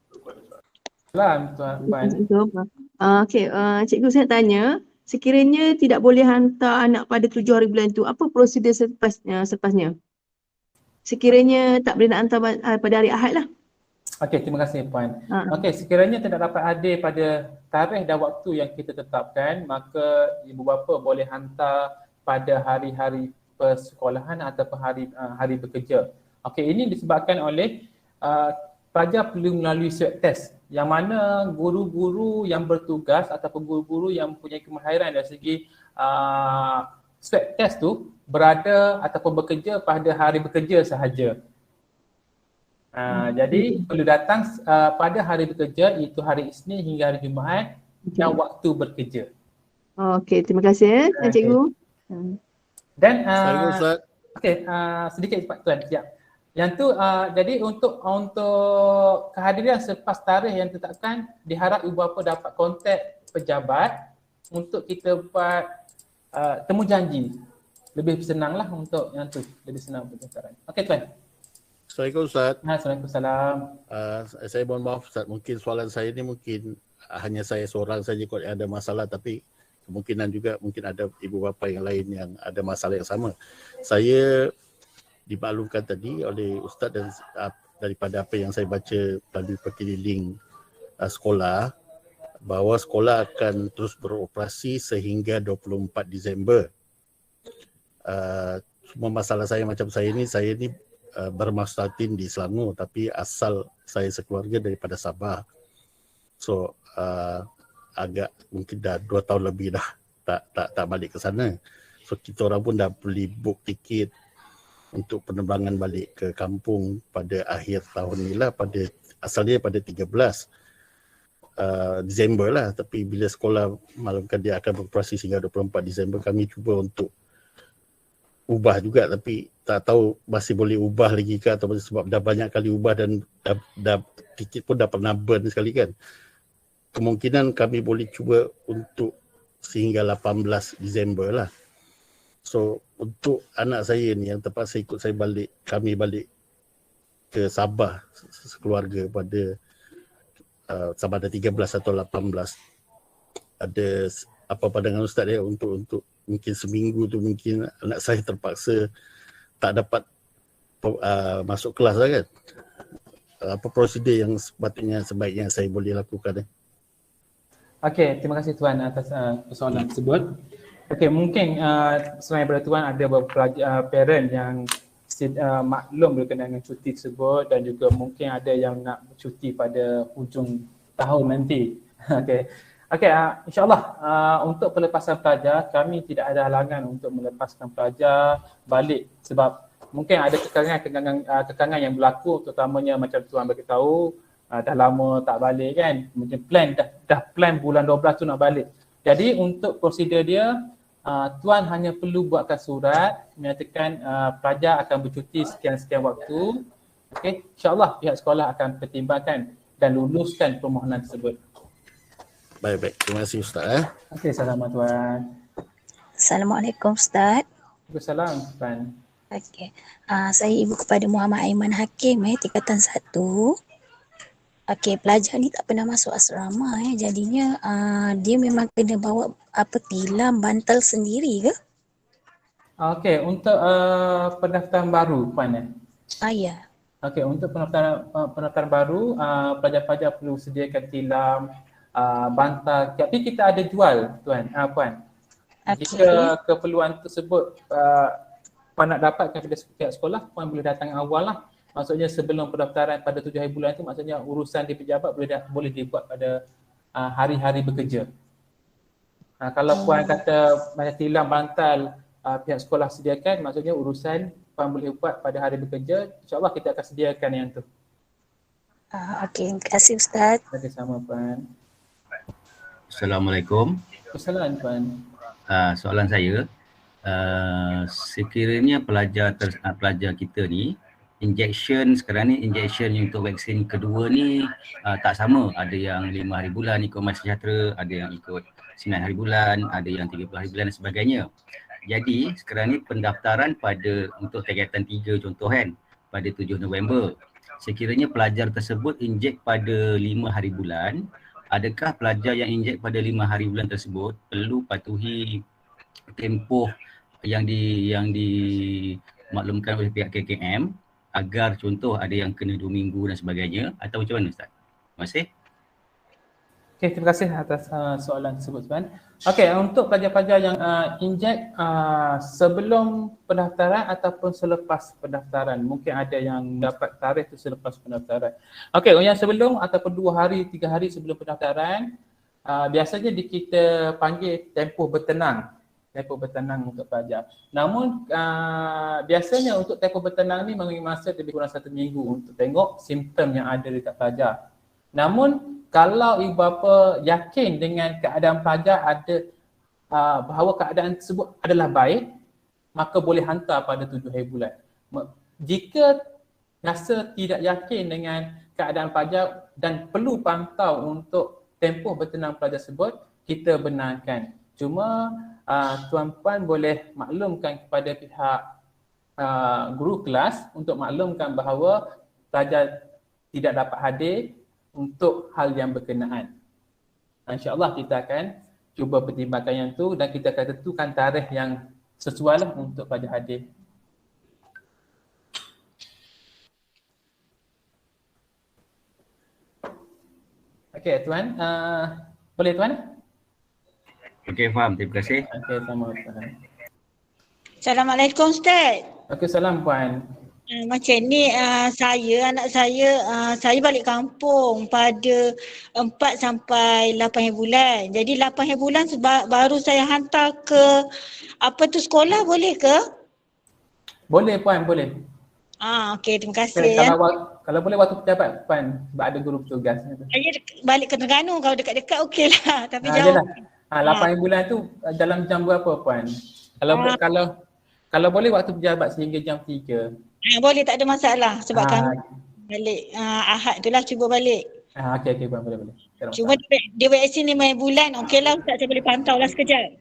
Salam tuan. Assalamualaikum. Okey, cikgu saya tanya, sekiranya tidak boleh hantar anak pada 7 hari bulan tu, apa prosedur selepasnya? Sekiranya tak boleh nak hantar pada hari Ahad lah. Okey, terima kasih Puan. Okey, sekiranya tidak dapat hadir pada tarikh dan waktu yang kita tetapkan, maka ibu bapa boleh hantar pada hari-hari persekolahan ataupun hari bekerja. Okey, ini disebabkan oleh pelajar perlu melalui swab test yang mana guru-guru yang bertugas ataupun guru-guru yang mempunyai kemahiran dari segi swab test tu berada ataupun bekerja pada hari bekerja sahaja. Jadi perlu datang pada hari bekerja, iaitu hari Isnin hingga hari Jumaat dan waktu bekerja. Okey, terima kasih cikgu. Dan sedikit cepat tuan, siap. Yang tu jadi untuk kehadiran selepas tarikh yang ditetapkan, diharap ibu bapa dapat kontak pejabat untuk kita buat temu janji. Lebih senanglah untuk yang tu, lebih senang untuk saran. Okey tuan. Assalamualaikum Ustaz. Waalaikumsalam. Saya mohon maaf Ustaz, mungkin soalan saya ni mungkin hanya saya seorang saja kot yang ada masalah, tapi kemungkinan juga mungkin ada ibu bapa yang lain yang ada masalah yang sama. Saya dimaklumkan tadi oleh Ustaz dan daripada apa yang saya baca melalui perkeliling sekolah, bahawa sekolah akan terus beroperasi sehingga 24 Disember. Cuma masalah saya macam saya ni bermaslahatin di Selangor, tapi asal saya sekeluarga daripada Sabah. So agak mungkin dah 2 tahun lebih dah tak balik ke sana. So kita orang pun dah beli book tiket untuk penerbangan balik ke kampung pada akhir tahun ni lah, asalnya pada 13 Disember lah, tapi bila sekolah maklumkan dia akan beroperasi hingga 24 Disember, kami cuba untuk ubah juga, tapi tak tahu masih boleh ubah lagi ke, atau sebab dah banyak kali ubah dan dah tiket pun dah pernah burn sekali kan. Kemungkinan kami boleh cuba untuk sehingga 18 Disember lah. So untuk anak saya ni yang terpaksa ikut kami balik ke Sabah sekeluarga pada sama ada 13 atau 18, ada apa pandangan Ustaz dia untuk mungkin seminggu tu mungkin anak saya terpaksa tak dapat masuk kelas lah kan. Apa prosedur yang sebaiknya saya boleh lakukan? Okey, terima kasih Tuan atas persoalan tersebut. Okey, mungkin selain daripada Tuan ada beberapa parent yang maklum berkenaan dengan cuti tersebut dan juga mungkin ada yang nak cuti pada hujung tahun nanti. Okey, insyaAllah untuk pelepasan pelajar, kami tidak ada halangan untuk melepaskan pelajar balik sebab mungkin ada kekangan yang berlaku, terutamanya macam Tuan beritahu dah lama tak balik kan, mungkin dah plan bulan 12 tu nak balik. Jadi untuk prosedur dia, Tuan hanya perlu buatkan surat menyatakan pelajar akan bercuti sekian-sekian waktu. Okey, insyaAllah pihak sekolah akan pertimbangkan dan luluskan permohonan tersebut. Baik. Terima kasih Ustaz. Okey, selamat Tuan. Assalamualaikum Ustaz. Waalaikumsalam Tuan. Okey. Saya ibu kepada Muhammad Aiman Hakim tingkatan 1. Okey, pelajar ni tak pernah masuk asrama jadinya dia memang kena bawa tilam bantal sendiri ke? Okey, untuk pendaftaran baru Puan Ya. Okey, untuk pendaftaran baru pelajar-pelajar perlu sediakan tilam, bantal. Tapi kita ada jual Puan. Jika keperluan tersebut Puan nak dapatkan pada pihak sekolah, Puan boleh datang awal lah. Maksudnya sebelum pendaftaran pada 7 hari bulan itu, maksudnya urusan di pejabat boleh dibuat pada hari-hari bekerja. Kalau Puan kata macam tilam bantal pihak sekolah sediakan, maksudnya urusan Puan boleh buat pada hari bekerja, insyaAllah kita akan sediakan yang tu. Okey, terima kasih Ustaz. Terima kasih sama Puan. Assalamualaikum. Assalamualaikum Puan. Soalan saya, sekiranya pelajar kita ni injection sekarang ni, injection untuk vaksin kedua ni tak sama. Ada yang 5 hari bulan ikut Mas Sejahtera, ada yang ikut 9 hari bulan, ada yang 30 hari bulan dan sebagainya. Jadi sekarang ni pendaftaran untuk tingkatan 3 contoh kan, pada 7 November. Sekiranya pelajar tersebut injek pada 5 hari bulan, adakah pelajar yang injek pada 5 hari bulan tersebut perlu patuhi tempoh yang dimaklumkan oleh pihak KKM agar contoh ada yang kena 2 minggu dan sebagainya, atau macam mana Ustaz? Terima kasih. Okay, terima kasih atas soalan tersebut Puan. Okay, untuk pelajar-pelajar yang injek sebelum pendaftaran ataupun selepas pendaftaran, mungkin ada yang dapat tarikh tu selepas pendaftaran. Okay, yang sebelum ataupun 2 hari, 3 hari sebelum pendaftaran, biasanya kita panggil tempoh bertenang untuk pelajar. Namun biasanya untuk tempoh bertenang ni mengambil masa lebih kurang 1 minggu untuk tengok simptom yang ada dekat pelajar. Namun kalau ibu bapa yakin dengan keadaan pelajar bahawa keadaan tersebut adalah baik, maka boleh hantar pada 7 hari bulan. Jika rasa tidak yakin dengan keadaan pelajar dan perlu pantau untuk tempoh bertenang pelajar tersebut, kita benarkan. Cuma tuan-puan boleh maklumkan kepada pihak guru kelas untuk maklumkan bahawa pelajar tidak dapat hadir untuk hal yang berkenaan. InsyaAllah kita akan cuba pertimbangkan yang tu dan kita akan tentukan tarikh yang sesuai lah untuk pelajar hadir. Okey Tuan, boleh Tuan? Okey, faham. Terima kasih. Okey, sama Tuan. Assalamualaikum Ustaz. Okey, salam Puan. Macam ni anak saya balik kampung pada 4 sampai 8 hari bulan. Jadi 8 hari bulan baru saya hantar ke sekolah, boleh ke? Boleh Puan, boleh. Okey, terima kasih. Kalau boleh waktu pejabat Puan, sebab ada guru petugas. Saya balik ke Terengganu, kalau dekat-dekat okeylah, tapi jauh. 8 hari bulan tu dalam jam berapa Puan? Kalau boleh waktu pejabat sehingga jam 3. Boleh, tak ada masalah sebab kami balik Ahad tu lah, cuba balik. Okey Puan, boleh. Cuma dia vaksin 5 bulan, okeylah Ustaz, saya boleh pantau lah sekejap.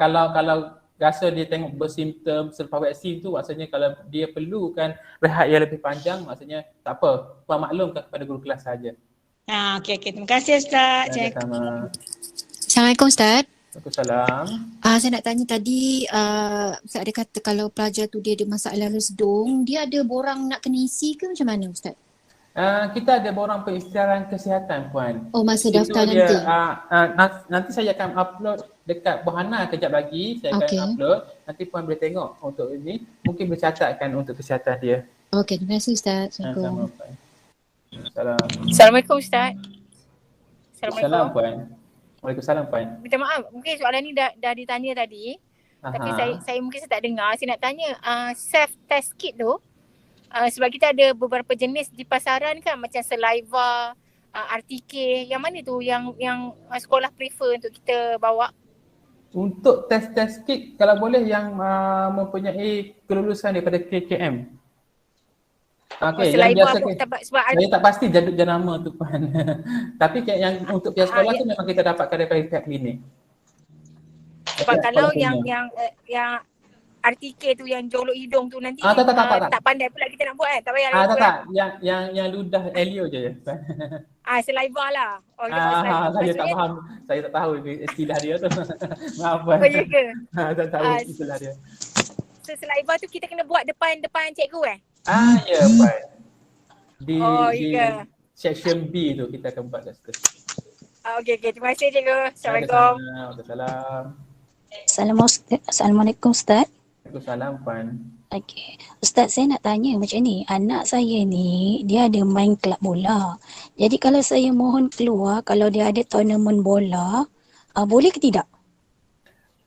Kalau rasa dia tengok bersimptom selepas vaksin tu, maksudnya kalau dia perlukan rehat yang lebih panjang, maksudnya tak apa, Puan maklumkan kepada guru kelas saja. Okey, terima kasih Ustaz. Assalamualaikum Ustaz. Waalaikumsalam. Saya nak tanya tadi, Ustaz ada kata kalau pelajar tu dia ada masalah resdung, dia ada borang nak kena isi ke macam mana Ustaz? Kita ada borang pengisytiharan kesihatan Puan. Oh, masa daftar nanti? Nanti saya akan upload dekat Buhana kejap lagi, saya akan upload. Nanti Puan boleh tengok untuk ini, mungkin boleh catatkan untuk kesihatan dia. Okey, terima kasih Ustaz. Assalamualaikum. Assalamualaikum Ustaz. Assalamualaikum Puan. Waalaikumsalam Puan. Minta maaf, mungkin soalan ni dah ditanya tadi. Tapi saya mungkin tak dengar. Saya nak tanya self test kit tu, sebab kita ada beberapa jenis di pasaran kan, macam saliva, RTK, yang mana tu yang sekolah prefer untuk kita bawa? Untuk test kit kalau boleh yang mempunyai kelulusan daripada KKM. Okey, yang biasa saya tak pasti jenama tu Puan. Tapi yang untuk pihak sekolah tu memang kita dapatkan daripada pihak klinik. Sebab kalau yang RTK tu yang jolok hidung tu nanti tak pandai pula kita nak buat kan. Tak payah yang ludah Elio je. Saliva lah. Saya tak faham. Saya tak tahu istilah dia tu. Maaf Puan. Ya ke? Tak tahu istilah dia. So saliva tu kita kena buat depan cikgu ya Puan. Di section B tu kita akan buat kat situ. Okey, terima kasih cikgu. Assalamualaikum. Assalamualaikum Ustaz. Waalaikumsalam Puan. Okey. Ustaz, saya nak tanya macam ni. Anak saya ni, dia ada main kelab bola. Jadi kalau saya mohon keluar, kalau dia ada tournament bola, boleh ke tidak?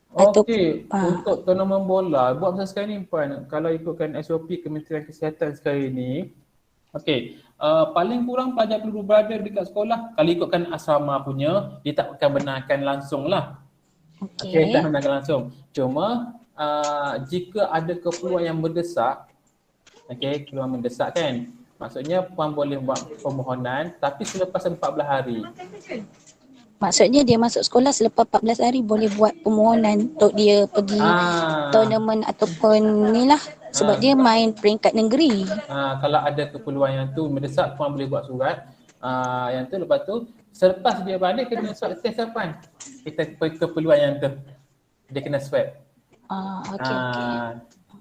Okey, untuk tournament bola, buat masa sekarang ni Puan, kalau ikutkan SOP Kementerian Kesihatan sekarang ni, okey, paling kurang pelajar perlu berada dekat sekolah. Kalau ikutkan asrama punya, dia tak akan benarkan langsung lah. Okey, tak benarkan langsung. Cuma jika ada keperluan yang mendesak, okey, keperluan mendesak kan, maksudnya Puan boleh buat permohonan tapi selepas 14 hari. Maksudnya dia masuk sekolah selepas 14 hari boleh buat permohonan untuk dia pergi tournament ataupun ni lah. Sebab dia main peringkat negeri. Kalau ada keperluan yang tu mendesak, Puan boleh buat surat. Yang tu lepas tu selepas dia balik kena swab test Puan. Kita keperluan yang tu. Dia kena swab.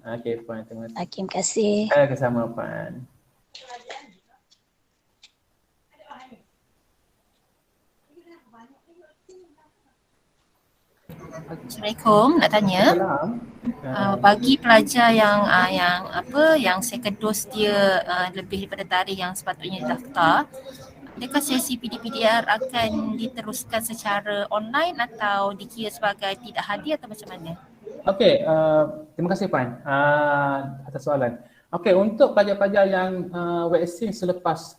Okey Puan, terima kasih. Terima kasih. Sama Puan. Assalamualaikum, nak tanya. Bagi pelajar yang second dose dia lebih daripada tarikh yang sepatutnya didaftar, adakah sesi PDPDR akan diteruskan secara online atau dikira sebagai tidak hadir atau macam mana? Okey, terima kasih Puan atas soalan. Okey, untuk pelajar-pelajar yang vaksin selepas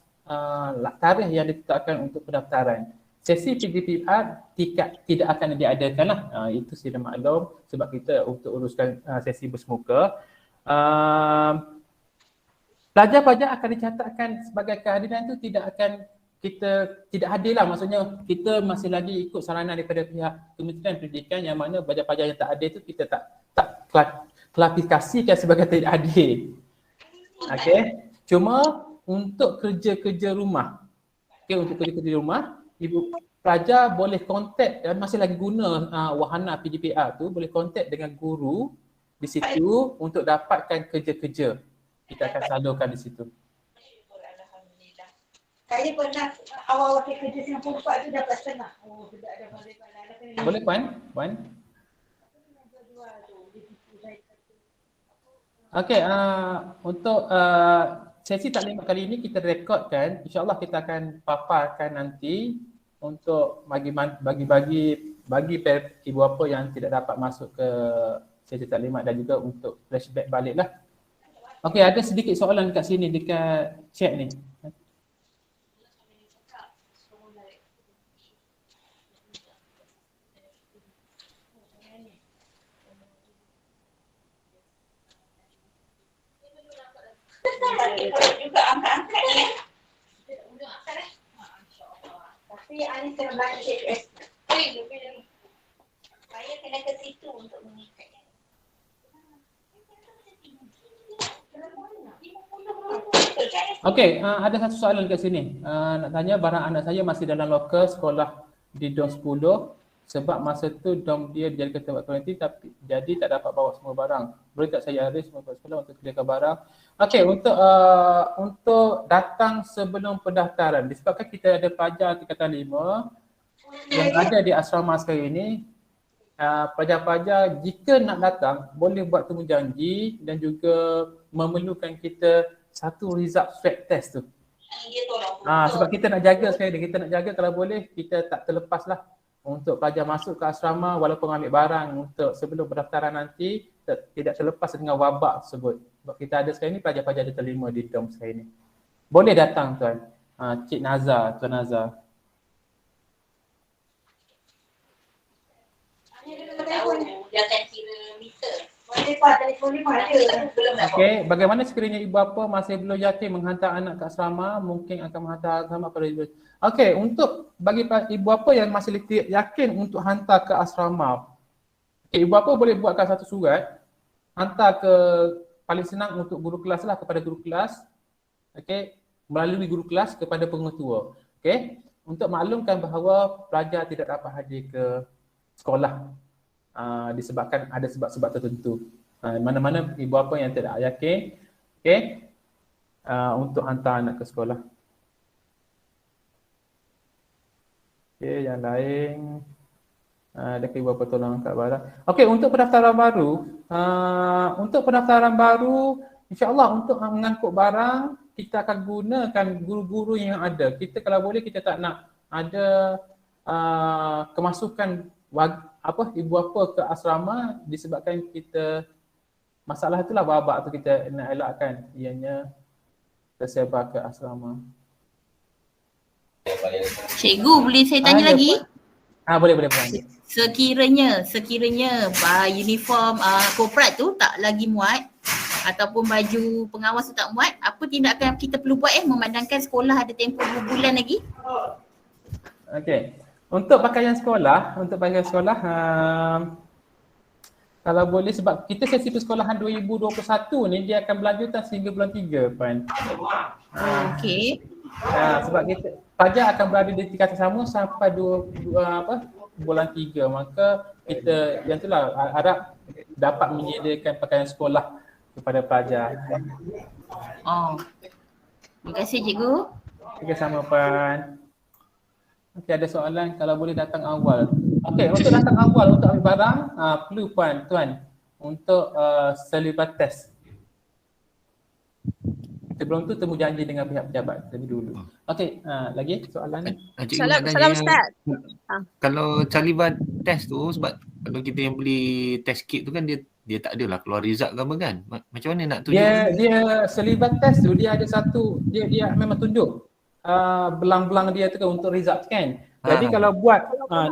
tarikh yang ditetapkan untuk pendaftaran, sesi PDPR tidak akan diadakan lah. Itu sudah maklum sebab kita untuk uruskan sesi bersemuka. Pelajar-pelajar akan dicatatkan sebagai kehadiran itu tidak hadir lah. Maksudnya kita masih lagi ikut saranan daripada pihak Kementerian Pendidikan yang mana pelajar-pelajar yang tak hadir itu kita tak klasifikasikan sebagai tidak hadir. Okey. Cuma untuk kerja-kerja rumah, untuk kerja-kerja rumah, ibu pelajar boleh kontak dan masih lagi guna wahana PDPR tu, boleh kontak dengan guru di situ untuk dapatkan kerja-kerja. Kita akan salurkan di situ. Saya pernah awal-awal kerja Singapura 4 tu dapat setengah. Boleh Puan? Okey, untuk sesi taklimat kali ini kita rekodkan. InsyaAllah kita akan paparkan nanti untuk bagi ibu bapa yang tidak dapat masuk ke sesi taklimat dan juga untuk flashback balik lah. Okey, ada sedikit soalan kat sini dekat chat ni. Juga angkat-angkat ni. Tapi Ani kena belajar CPS. Saya kena ke situ untuk mengikat. Okey, ada satu soalan kat sini. Nak tanya, barang anak saya masih dalam loker sekolah di Dom 10 sebab masa tu dom dia dijadikan tempat kuarantin tapi jadi tak dapat bawa semua barang. Boleh tak saya arrange semua sekolah untuk sediakan barang? Okey, untuk datang sebelum pendaftaran, disebabkan kita ada pelajar tingkatan 5 yang ada di asrama sekarang ini, pelajar-pelajar jika nak datang boleh buat temujanji dan juga memerlukan kita satu result swab test tu. Sebab kita nak jaga sekarang ni, kita nak jaga kalau boleh kita tak terlepas lah untuk pelajar masuk ke asrama walaupun ambil barang untuk sebelum pendaftaran nanti tidak terlepas dengan wabak tersebut. Sebab kita ada sekarang ni pelajar-pelajar ada terlima di dom sekarang ni. Boleh datang Tuan. Cik Nazar, Tuan Nazar. Dia akan kira meter. Telefon ni ada. Okey, bagaimana sekiranya ibu bapa masih belum yakin menghantar anak ke asrama, mungkin akan menghantar asrama pada ibu. Okey, untuk bagi ibu bapa yang masih yakin untuk hantar ke asrama, ibu bapa boleh buatkan satu surat, hantar ke paling senang untuk guru kelas lah, kepada guru kelas. Okey, melalui guru kelas kepada pengetua. Okey, untuk maklumkan bahawa pelajar tidak dapat hadir ke sekolah disebabkan ada sebab-sebab tertentu. Mana-mana ibu bapa yang tidak yakin, okey, untuk hantar anak ke sekolah. Okey, yang lain ada ibu bapa tolong angkat barang. Okey, untuk pendaftaran baru, insya-Allah untuk mengangkut barang kita akan gunakan guru-guru yang ada. Kita kalau boleh kita tak nak ada kemasukan ibu bapa ke asrama disebabkan kita masalah itulah wabak tu kita nak elakkan ianya tersebar ke asrama. Cikgu, boleh saya tanya lagi? Boleh. Sekiranya uniform korporat tu tak lagi muat ataupun baju pengawas tu tak muat, apa tindakan kita perlu buat memandangkan sekolah ada tempoh 2 bulan lagi? Okey. Untuk pakaian sekolah, kalau boleh sebab kita sesi persekolahan 2021 ni dia akan berlanjutan sehingga bulan 3 Puan. Okey. Sebab kita pelajar akan berada di tingkatan sama sampai bulan 3, maka kita yang itulah harap dapat menyediakan pakaian sekolah kepada pelajar. Terima kasih cikgu. Okey, sama Puan. Okey, ada soalan kalau boleh datang awal. Okey, untuk datang awal untuk ambil barang perlu Tuan untuk saliva test. Sebelum tu temu janji dengan pihak pejabat lebih dulu. Okey, lagi soalan? Salam Ustaz. Kalau saliva test tu sebab kalau kita yang beli test kit tu kan dia tak adalah keluar result ke apa kan? Macam mana nak tunjuk? Dia saliva test tu dia ada satu dia memang tunjuk belang-belang dia tu kan untuk result kan. Jadi kalau buat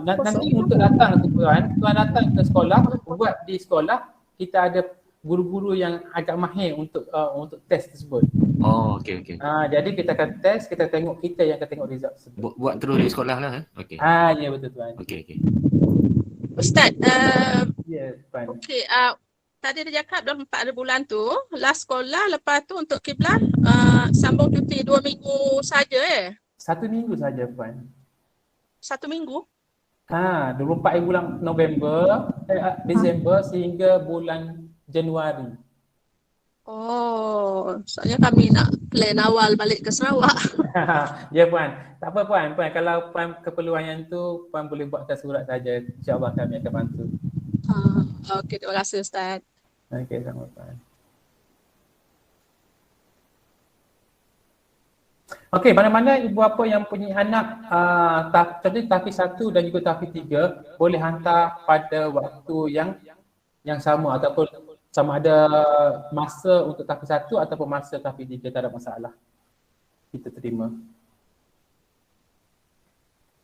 nanti untuk datang tu Tuan datang ke sekolah, buat di sekolah kita ada guru-guru yang agak mahir untuk test tersebut. Okey. Jadi kita akan test, kita yang akan tengok result tersebut. Buat terus di sekolah lah. Okey. Ya betul Tuan. Okey. Ustaz, ya Tuan. Okey, tadi dia cakap dalam 4 bulan tu, last sekolah, lepas tu untuk kiblat sambung cuti 2 minggu saja 1 minggu saja Puan. 1 minggu? 24 bulan November, Disember sehingga bulan Januari. Soalnya kami nak plan awal balik ke Sarawak. Ya Puan. Tak apa Puan. Kalau Puan keperluan yang tu, Puan boleh buatkan surat saja. InsyaAllah kami akan bantu. Okey, terima kasih Ustaz. Okey, sama Puan. Okey, mana-mana ibu bapa yang punya anak tahfiz 1 dan juga tahfiz 3 boleh hantar pada waktu yang sama ataupun sama ada masa untuk tahfiz 1 ataupun masa tahfiz 3, tak ada masalah. Kita terima.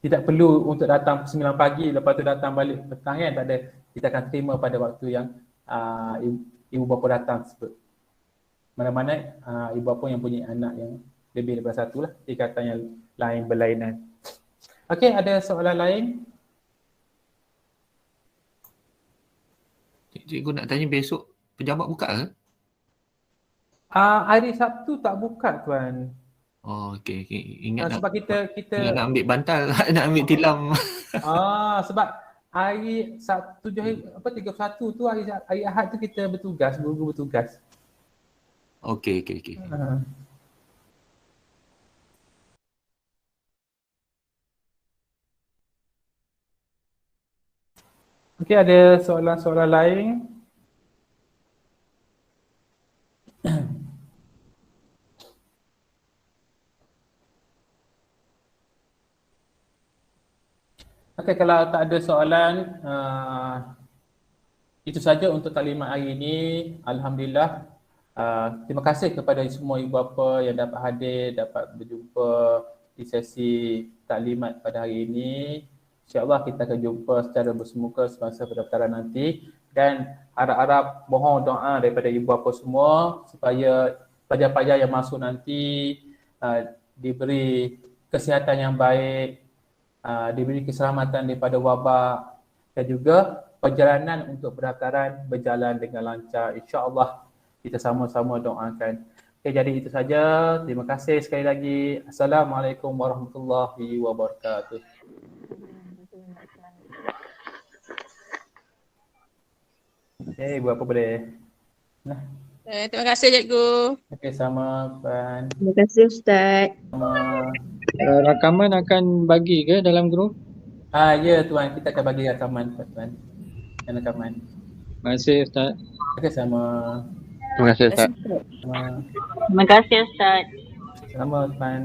Tidak perlu untuk datang 9 pagi lepas tu datang balik petang kan, tak ada. Kita akan terima pada waktu yang ibu bapa datang tersebut. Mana-mana ibu bapa yang punya anak yang lebih daripada 1 lah, tingkatan yang lain berlainan. Okey, ada soalan lain? Cikgu nak tanya besok pejabat buka ke? Hari Sabtu tak buka Tuan. Okey. Ingat sebab kita nak ambil bantal, nak ambil tilam. Sebab hari Sabtu 31 tu hari Ahad tu kita bertugas, guru bertugas. Okey. Okey, ada soalan-soalan lain? Okey, kalau tak ada soalan, itu saja untuk taklimat hari ini. Alhamdulillah. Terima kasih kepada semua ibu bapa yang dapat hadir, dapat berjumpa di sesi taklimat pada hari ini. InsyaAllah kita akan jumpa secara bersemuka semasa pendaftaran nanti, dan harap-harap mohon doa daripada ibu bapa semua supaya pelajar-pelajar yang masuk nanti diberi kesihatan yang baik, diberi keselamatan daripada wabak, dan juga perjalanan untuk pendaftaran berjalan dengan lancar. InsyaAllah kita sama-sama doakan. Okey, jadi itu saja. Terima kasih sekali lagi. Assalamualaikum warahmatullahi wabarakatuh. Okey, buat apa boleh? Nah. Terima kasih cikgu. Okey, sama Puan. Terima kasih Ustaz. Sama. Rakaman akan bagi ke dalam grup? Ya Tuan, kita akan bagi rakaman Tuan. Rakaman. Terima kasih Ustaz. Okey, sama. Terima kasih Ustaz. Sama. Terima kasih Ustaz. Sama Tuan.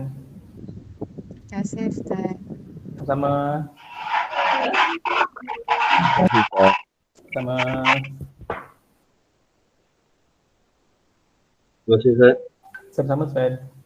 Terima kasih Ustaz. Sama. Sama. Terima kasih Ustaz. Sama-sama Ustaz.